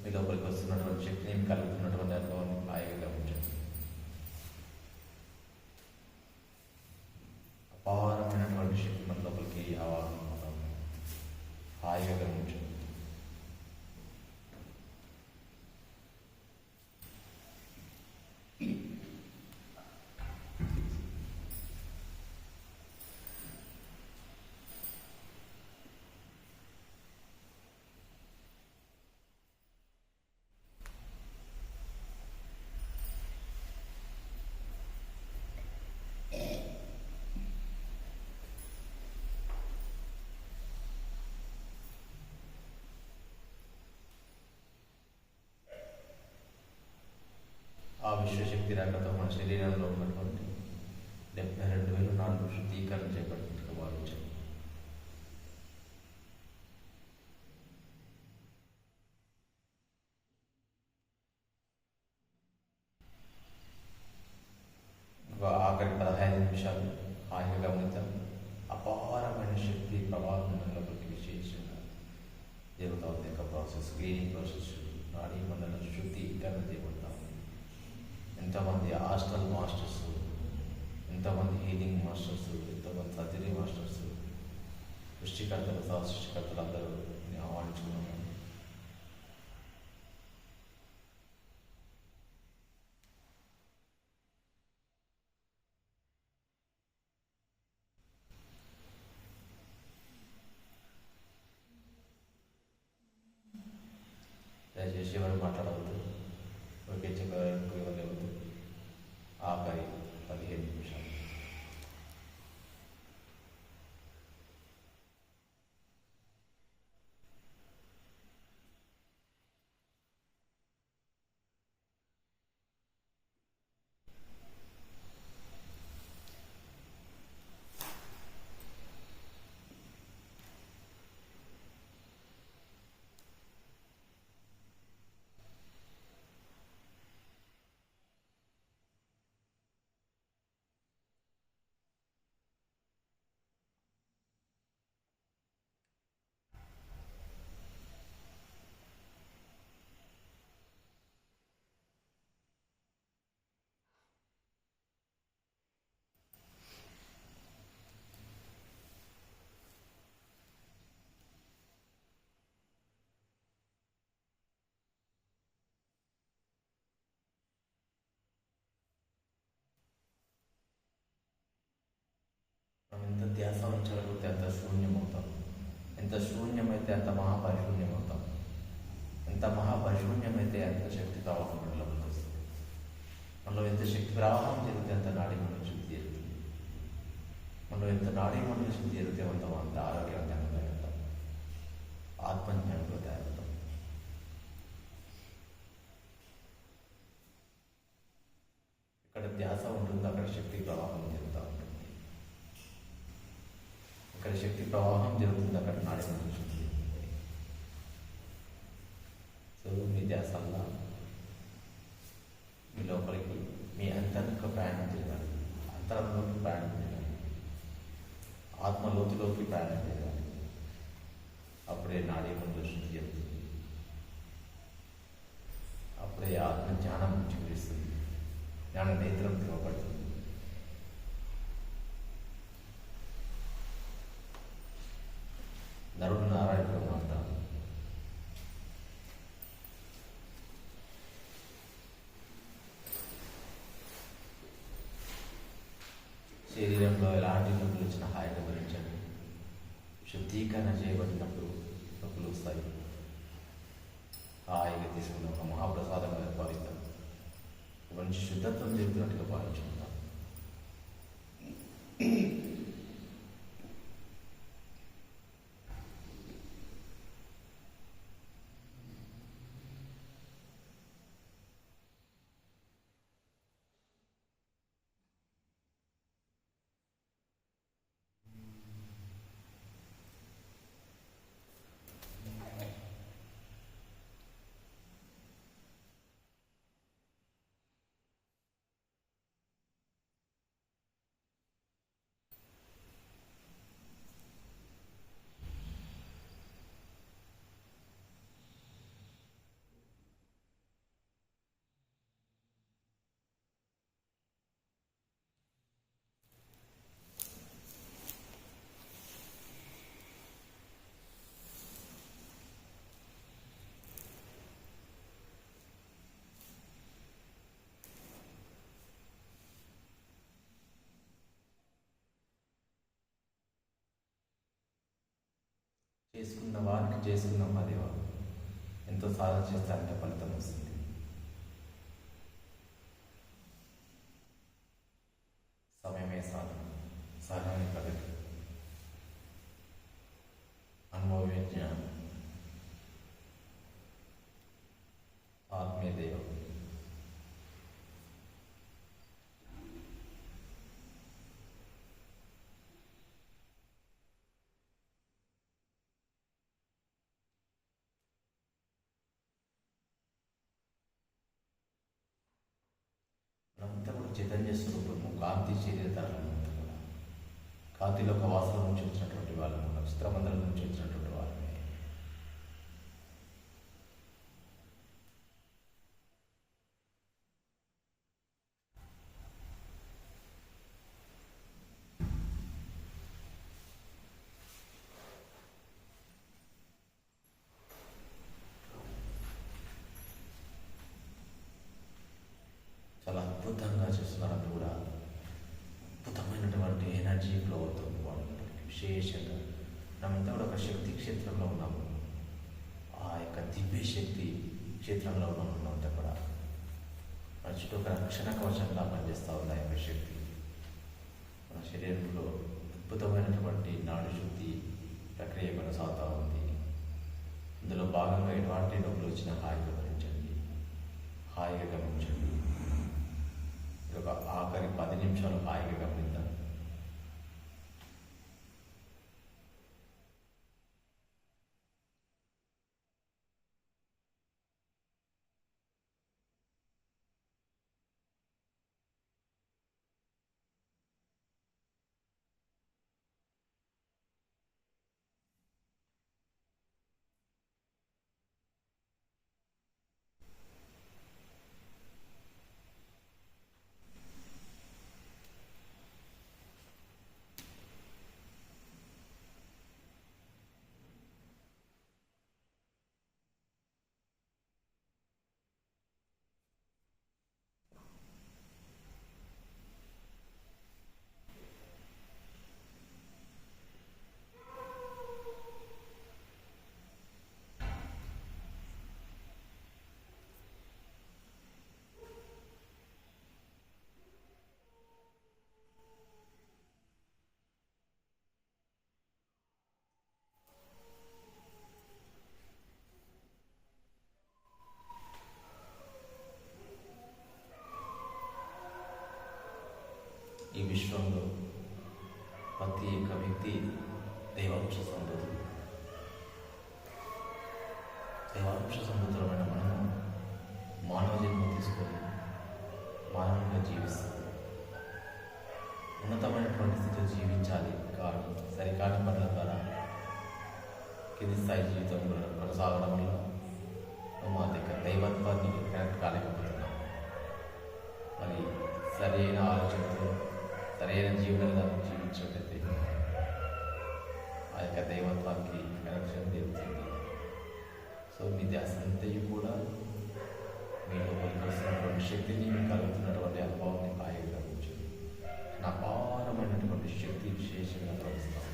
A: మీ లోపలికి వస్తున్నటువంటి శక్తిని కలుగుతున్నటువంటి అనుభవాన్ని హాయిగా గమనించండి. అపారమైనటువంటి శక్తి మన లోపలికి ఆవాహన హాయిగా గమనించండి. విశ్వశక్తి రాకతో మన శరీరంలో ఉన్నటువంటి 72,000 నాలుగు శుద్ధీకరణ చేపట్టినట్టుగా భావించాం. ఆఖరి 15 నిమిషాలు హాయిగా గమనిద్దాం. అపారమైన శక్తి ప్రవాహం మనలోకి విశేషంగా జరుగుతూ ఉంది. ఒక ప్రాసెస్, క్లీనింగ్ ప్రాసెస్, నాడీ మండల శుద్ధీకరణ చేయబడతా ఉంది. ఎంతమంది హాస్టల్ మాస్టర్స్, ఎంతమంది హీలింగ్ మాస్టర్స్, ఎంతమంది సర్జరీ మాస్టర్స్, సృష్టికర్తలు, సృష్టికర్తలు అందరూ ఆహ్వానించుకున్నాము. దయచేసి ఎవరు మాట్లాడవద్దు, ఓకే చెప్పవద్దు. ఆఖరి 15 నిమిషాలు. మనం ఎంత ధ్యాస ఉంచగలిగితే అంత శూన్యమవుతాం. ఎంత శూన్యమైతే అంత మహాపరిశూన్యమవుతాం. ఎంత మహాపరిశూన్యమైతే అంత శక్తి ప్రవాహం మనలోకి వస్తుంది. మనలో ఎంత శక్తి ప్రవాహం జరిగితే అంత నాడీ మండలి శుద్ధి జరుగుతుంది. మనలో ఎంత నాడీ మండలి శుద్ధి జరిగితే అంత ఆరోగ్యవంతంగా తయారవుతాం, ఆత్మజ్ఞానంలో తయారవుతాం. ఇక్కడ ధ్యాస ఉంటుంది, అక్కడ శక్తి ప్రవాహం జరుగుతూ ఉంటుంది. ఇక్కడ శక్తి ప్రవాహం జరుగుతుంది, అక్కడ నాడీ మండలి శుద్ధి జరుగుతుంది. సో మీ ధ్యాసల్లా మీ లోపలికి, మీ అంతర్ముఖ ప్రయాణం చేయాలి, అంతరంలోకి ప్రయాణం చేయాలి, ఆత్మలోతులోకి ప్రయాణం చేయాలి. అప్పుడే నాడీ మండలి శుద్ధి జరుగుతుంది. అప్పుడే ఆత్మ జ్ఞానం చిగురిస్తుంది, జ్ఞాన నేత్రం తెరవబడుతుంది. నరుడు నారాయణుడు మాత్రం శరీరంలో ఎలాంటి నొప్పులు వచ్చినా హాయిగా భరించండి. శుద్ధీకరణ చేయబడినప్పుడు నొప్పులు వస్తాయి. హాయిగా తీసుకున్న ఒక మహాప్రసాదంగా భావిస్తాం. మంచి శుద్ధత్వం జరుగుతున్నట్టుగా భావించుకుంటాం. చేసుకున్న వారికి చేసుకున్నాం అదేవా ఎంతో సాధన చేస్తారంటే ఫలితం వస్తుంది. సమయమే సాధన, సాధనే ప్రగతి, అనుభవమే జ్ఞానం, ఆత్మీయ దైవం. చైతన్య స్వరూపము, కాంతి శరీరతరము కూడా కాంతిలో ఒక వాసన నుంచి వచ్చినటువంటి వాళ్ళము, నక్షత్రమందరం నుంచి వచ్చినటువంటి వాళ్ళమే. చాలా అద్భుతంగా చేస్తున్నారంటే కూడా అద్భుతమైనటువంటి ఎనర్జీ ఫ్లో అవుతుంది వాళ్ళకి. విశేషంగా మనమంతా కూడా ఒక శక్తి క్షేత్రంలో ఉన్నాము. ఆ యొక్క దివ్య శక్తి క్షేత్రంలో ఉన్నాము. మనమంతా కూడా మన చుట్టూ ఒక రక్షణ కవచంగా పనిచేస్తూ ఉంది ఆ యొక్క శక్తి. మన శరీరంలో అద్భుతమైనటువంటి నాడు శుద్ధి ప్రక్రియ కొనసాగుతూ ఉంది. ఇందులో భాగంగా ఎటువంటి నొప్పులు వచ్చినా హాయిగా భరించండి, హాయిగా గమనించండి. ఒక ఆఖరి 10 నిమిషాలు హాయిగా గమనిద్దాం. ఈ విశ్వంలో ప్రతి ఒక్క వ్యక్తి దైవాంశ సంబంధులు. దైవాంశ సంబంధులమైన మనము మానవ జన్మ తీసుకొని మానవునిగా జీవిస్తాం. ఉన్నతమైనటువంటి స్థితిలో జీవించాలి కాదు సరికాని పనుల ద్వారా కింది స్థాయి జీవితం కొనసాగడం వల్ల మా దగ్గర దైవత్వాన్ని కనెక్ట్ కాలేకపోతున్నాం. మరి సరైన ఆలోచనతో సరైన జీవనంగా జీవించినట్లయితే ఆ యొక్క దైవత్వానికి కనెక్షన్ జరుగుతుంది. సో మీ ధ్యాసంతయు కూడా మీ లోపలికి వస్తున్నటువంటి శక్తిని, మీకు కలుగుతున్నటువంటి అనుభవాన్ని హాయిగా గమనించండి. నా అపారమైనటువంటి శక్తి విశేషంగా ప్రవహిస్తాను.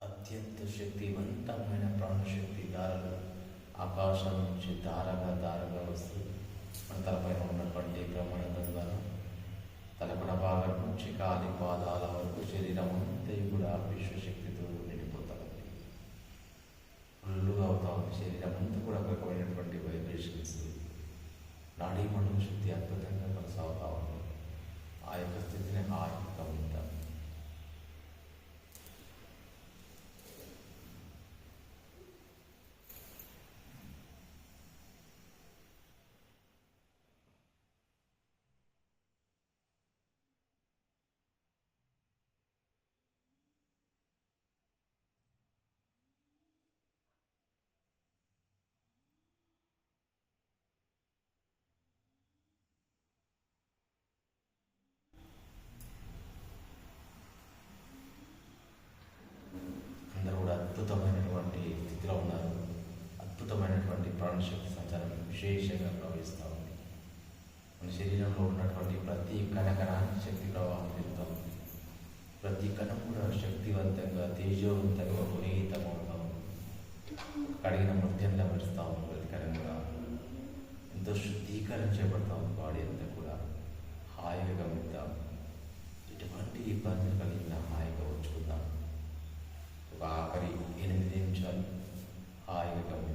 A: అత్యంత శక్తివంతమైన ప్రాణశక్తి దారలు ఆకాశం నుంచి దారగా వస్తూ మన తలపైన ఉన్నటువంటి బ్రహ్మాండం ద్వారా తలపడ భాగం నుంచి కాలి పాదాల వరకు శరీరం అంతా కూడా విశ్వశక్తితో నిండిపోతామండి. ఫుల్లుగా అవుతా ఉంది శరీరం అంతా కూడా ఒక రకమైనటువంటి వైబ్రేషన్స్, నాడీ మండల శక్తి అద్భుతంగా కొనసాగుతూ ఉంది. ఆ యొక్క స్థితిని హాయిగా ఉంటాం. ప్రవహిస్తూ ఉంది. మన శరీరంలో ఉన్నటువంటి ప్రతి కణకణానికి శక్తి ప్రవాహం జరుగుతూ ఉంది. ప్రతి కణం కూడా శక్తివంతంగా, తేజోవంతంగా, పునీతమవుతూ ఉంది. కడిగిన ముత్యంలా మెరుస్తూ ఉంది. ప్రతి కణం కూడా ఎంతో శుద్ధీకరణ చేపడతా ఉంది. బాడీ అంతా కూడా హాయిగా గమనిద్దాం. ఎటువంటి ఇబ్బందులు కలిగిన హాయిగా ఉంచుకుందాం. ఒక ఆఖరి 8 నిమిషాలు హాయిగా గమనిద్దాం.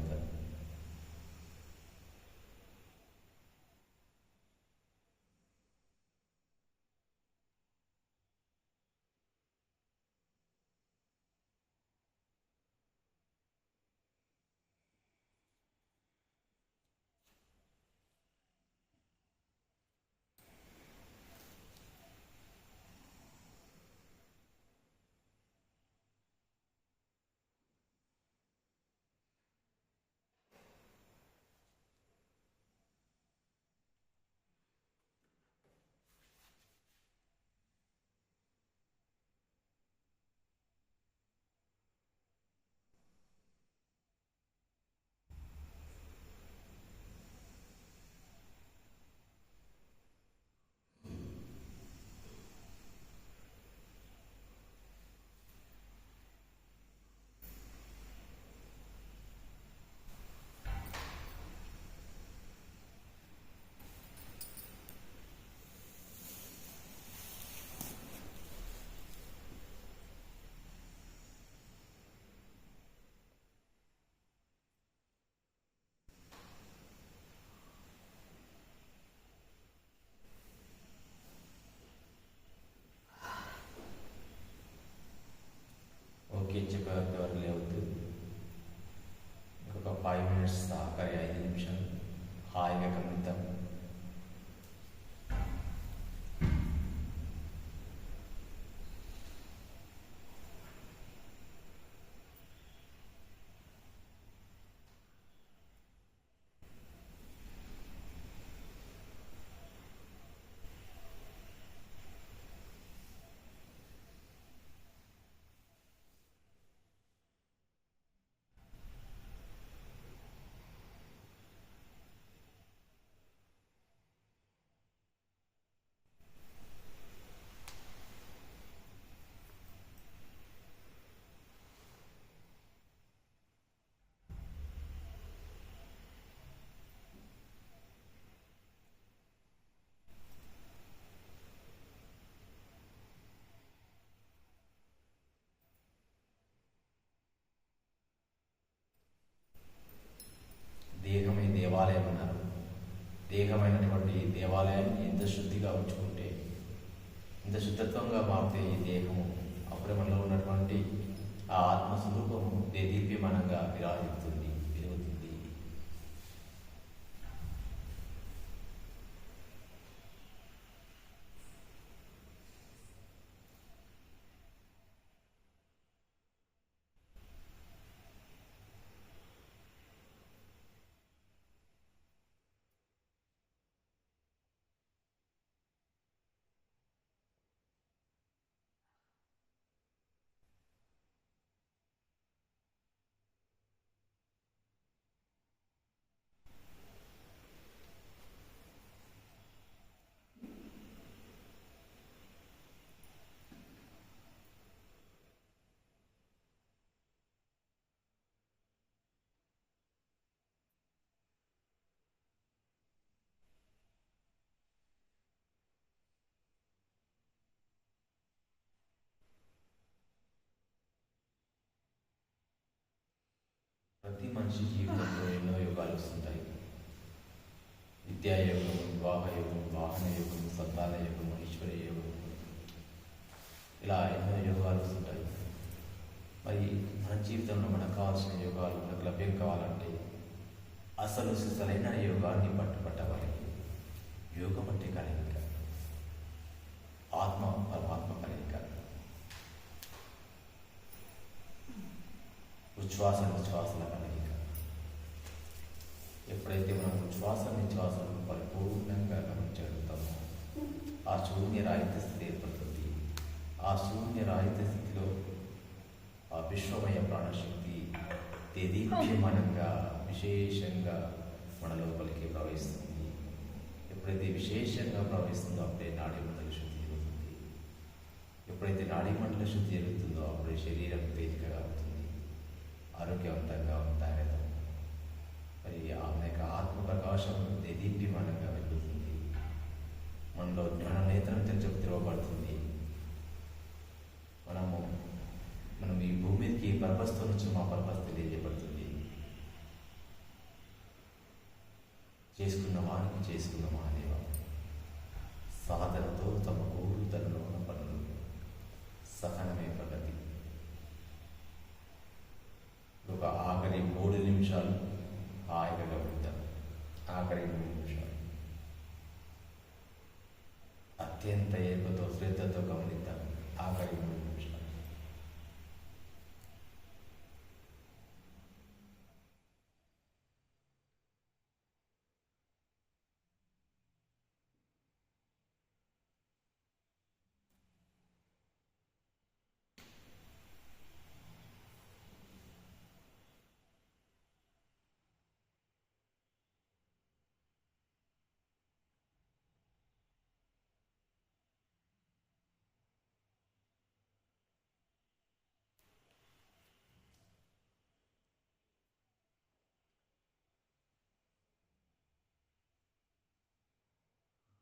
A: ఓకే చెప్పేవారికి ఎవరు లేవద్దు. ఇంకొక 5 మినిట్స్, ఆఖరి 5 నిమిషాలు హాయిగా గమనిద్దాం. దేహమే దేవాలయం అన్నారు. దేహమైనటువంటి దేవాలయాన్ని ఎంత శుద్ధిగా ఉంచుకుంటే, ఎంత శుద్ధత్వంగా మారితే ఈ దేహము అప్పుడే మనలో ఉన్నటువంటి ఆ ఆత్మస్వరూపము దేదీప్యమానంగా విరాజిస్తుంది, పెరుగుతుంది. ప్రతి మనిషి జీవితంలో ఎన్నో యోగాలు వస్తుంటాయి. విద్యాయోగం, వివాహ యోగం, వాహన యోగం, సంతాన యోగం, ఈశ్వర యోగం, ఇలా ఎన్నో యోగాలు వస్తుంటాయి. మరి మన జీవితంలో మనకు కావాల్సిన యోగాలు మనకు లభ్యం కావాలంటే అసలు సిసలైన యోగాన్ని పట్టుపట్టవాలి. యోగం అంటే కలయిక, ఆత్మ పరమాత్మ కలయిక, ఉచ్ఛ్వాస నిశ్వాసల కలయిక. ఎప్పుడైతే మనం ఉచ్ఛ్వాస నిశ్వాసలను పరిపూర్ణంగా గమనించగలుగుతామో ఆ శూన్యరాహిత స్థితి ఏర్పడుతుంది. ఆ శూన్యరాహిత స్థితిలో ఆ విశ్వమయ ప్రాణశక్తి దేదీప్యమానంగా విశేషంగా మన లోపలికి ప్రవహిస్తుంది. ఎప్పుడైతే విశేషంగా ప్రవహిస్తుందో అప్పుడే నాడీ మండలి శుద్ధి జరుగుతుంది. ఎప్పుడైతే నాడీ మండలి శుద్ధి జరుగుతుందో అప్పుడే శరీరం తేలికగా అవుతుంది, ఆరోగ్యవంతంగా తయారవుతాం. మరి ఆమె యొక్క ఆత్మ ప్రకాశం దేదీప్యమానంగా వెలుగుతుంది. మనలో జ్ఞాన నేత్రం తెరవబడుతుంది. మనం ఈ భూమికి పర్పస్తో నుంచి మా పర్పస్ తెలియజేయబడుతుంది. చేసుకున్న వానికి చేసుకున్న మహాదేవ సాధనతో తమ కూరు తనలో ఉన్న పనులు సహనమే ప్రగతి. ఒక ఆఖరి 3 నిమిషాలు హాయిగా గమనిద్దాం. ఆఖరి 3 నిమిషాలు అత్యంత ఏర్పతో శ్రద్ధతో గమనిద్దాం. ఆఖరి 3 నిమిషాలు.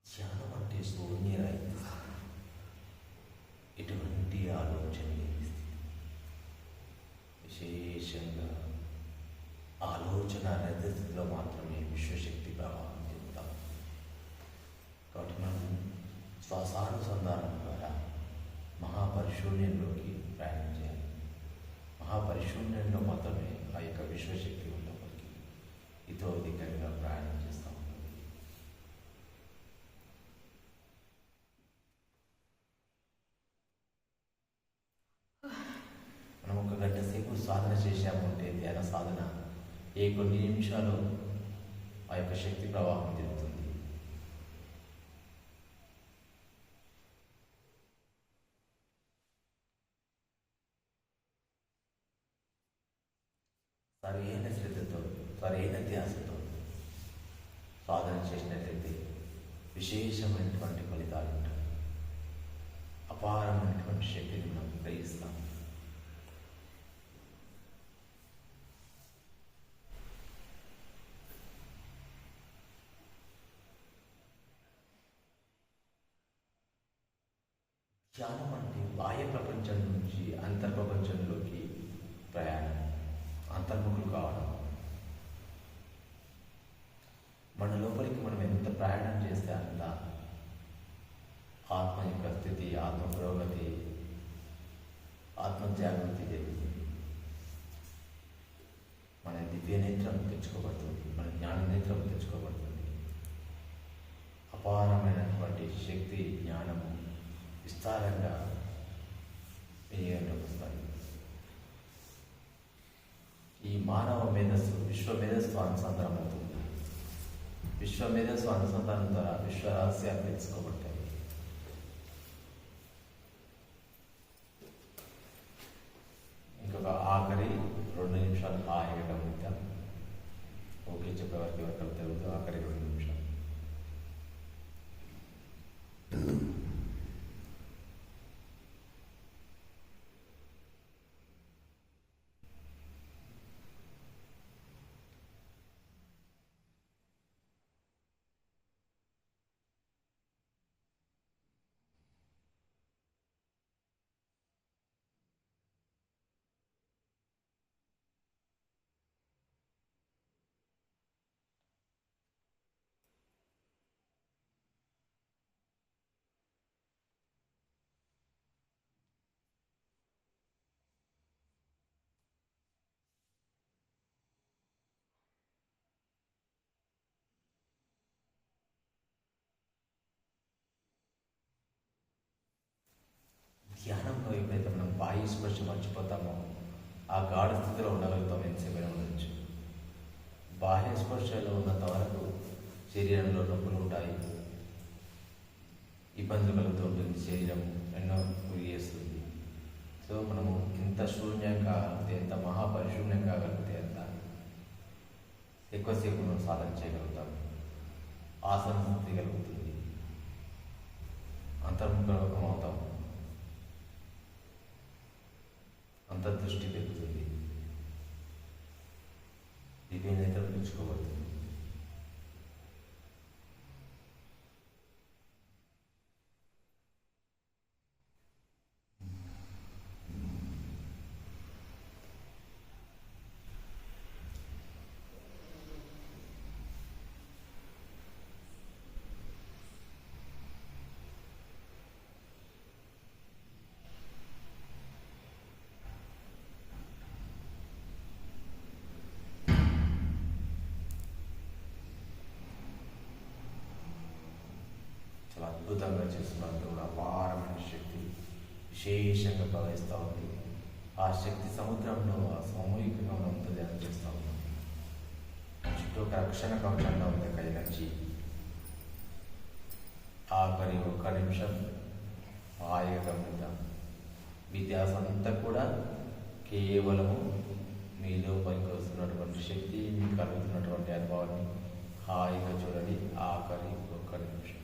A: ధ్యానం అంటే శూన్యరైన ఎటువంటి ఆలోచన లేని స్థితి. విశేషంగా ఆలోచన రహిత స్థితిలో మాత్రమే విశ్వశక్తి ప్రవాహం చెందుతాం. కాబట్టి మనం శ్వాసానుసంధానం ద్వారా మహాపరిశూన్యంలోకి ప్రయాణం చేయాలి. మహాపరిశూన్యంలో మాత్రమే ఆ యొక్క విశ్వశక్తి ఉన్నప్పటికీ ఇతోధికంగా ప్రయాణం చేస్తాం. మనం 1 గంట సేపు సాధన చేశామంటే ధ్యాన సాధన కొన్ని నిమిషాలు ఆ యొక్క శక్తి ప్రవాహం జరుగుతుంది. సరైన శ్రద్ధతో సరైన ధ్యాసతో సాధన చేసినట్లయితే విశేషమైనటువంటి ఫలితాలు ఉంటాయి. అపారమైనటువంటి శక్తిని మనం గ్రహిస్తాం. ధ్యానం అంటే బాహ్య ప్రపంచం నుంచి అంతర్ప్రపంచంలోకి ప్రయాణం, అంతర్ముఖులు కావడం. మన లోపలికి మనం ఎంత ప్రయాణం చేస్తే అంత ఆత్మ యొక్క స్థితి, ఆత్మ పురోగతి, ఆత్మజాగృతి జరుగుతుంది. మన దివ్య నేత్రం తెచ్చుకోబడుతుంది, మన జ్ఞాన నేత్రం తెచ్చుకోబడుతుంది. అపారమైనటువంటి శక్తి, జ్ఞానము విస్తారంగా వినియోగంలోకి వస్తాయి. ఈ మానవ మేధస్సు విశ్వ మేధస్సు అనుసంధానం అవుతుంది. విశ్వ మేధస్సు అనుసంధానం ద్వారా విశ్వ రహస్యాలు తెలుసుకోబడతాయి. ఇంకొక ఆఖరి 2 నిమిషాలు హాయిగా గమనిద్దాం. ఓకే చెప్పేవారికి వర్కలు తెలుగుతూ ఆఖరి 2 నిమిషాలు. ధ్యానంలో ఎప్పుడైతే మనం బాహ్య స్పర్శ మర్చిపోతామో ఆ గాఢ స్థితిలో ఉండగలుగుతాం. ఎంతసేపైనా ఉండొచ్చు. బాహ్య స్పర్శలో ఉన్నంత వరకు శరీరంలో నొప్పులు ఉంటాయి, ఇబ్బందులు కలుగుతూ ఉంటుంది, శరీరం ఎన్నో గురి చేస్తుంది. సో మనము ఎంత శూన్యంగా కాగలిగితే, ఎంత మహాపరిశూన్యం కాగలిగితే అంత ఎక్కువసేపు మనం సాధన చేయగలుగుతాం. ఆసన స్థితి కలుగుతుంది, అంతర్ముఖం అవుతాం, అంతర్దృష్టి పెరుగుతుంది, దివ్యనేత్రం పెంచుకోబడుతుంది. చాలా అద్భుతంగా చేస్తున్నట్టు అపారమైన శక్తి విశేషంగా ప్రవహిస్తూ ఉంది. ఆ శక్తి సముద్రంలో సామూహికంగా మనంతా ధ్యానం చేస్తూ ఉన్నాం. చుట్టూ ఒక రక్షణ కవచంగా ఉంది ఒక ఎనర్జీ. ఆఖరి 1 నిమిషం హాయిగా గమనిద్దాం. మీ ధ్యాస అంతా కూడా కేవలము మీలో పనికి వస్తున్నటువంటి శక్తి, మీకు కలుగుతున్నటువంటి అనుభవాన్ని హాయిగా చూడండి. ఆఖరి 1 నిమిషం.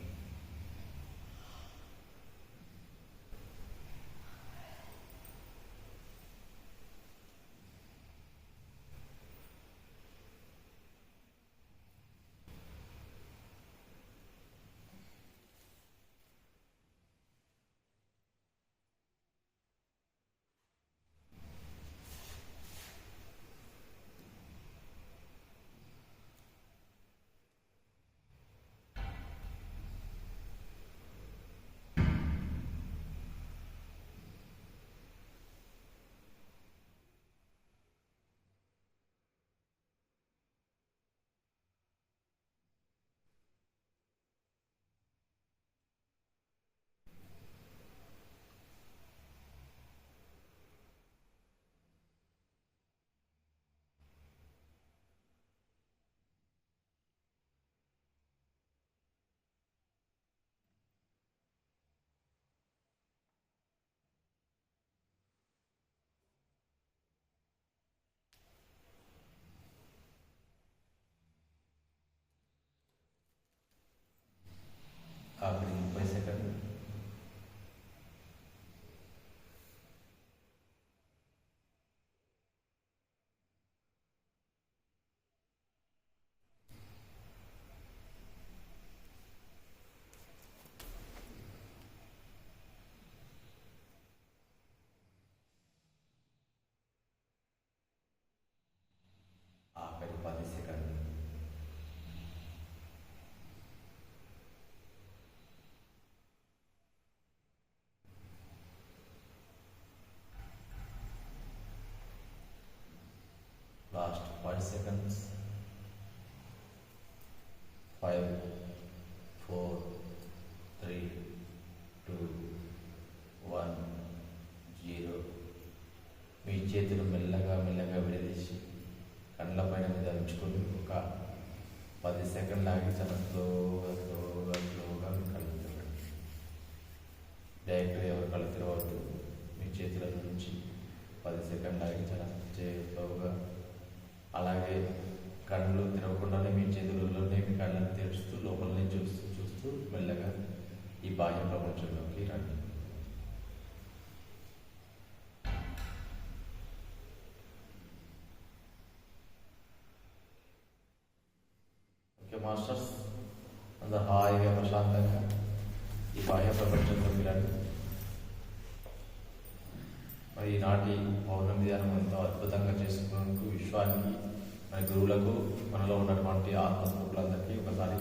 A: ఆఖరి 30 సెకండ్లు. ఆఖరి 10 సెకండ్లు. Last 5 seconds. 5, 4, 3, 2, 1, 0. మీ చేతులు మెల్లగా మెల్లగా విడదీసి కళ్ళ పైన మీద ఉంచుకొని ఒక 10 సెకండ్లు ఆగి చాలా స్లోగా స్లోగా స్లోగా మీ కళ్ళు తెరవండి. డైరెక్ట్గా ఎవరు కళ్ళు తెరవద్దు. మీ చేతుల నుంచి 10 సెకండ్లు ఆగి చాలా స్లోగా, అలాగే కళ్ళు తెరవకుండానే మీ చేతులలోనే మీ కళ్ళని తెరుస్తూ లోపలనే చూస్తూ చూస్తూ మెల్లగా ఈ బాహ్య ప్రపంచంలోకి రండి. ఓకే మాస్టర్స్, అందరు హాయిగా ప్రశాంతంగా ఈ బాహ్య ప్రపంచంలోకి రండి. మరి ఈనాటి పౌర్ణమి ధ్యానం ఎంతో అద్భుతంగా చేసుకున్నందుకు విశ్వానికి, మన గురువులకు, మనలో ఉన్నటువంటి ఆత్మస్వరూపులందరికీ ఒకసారి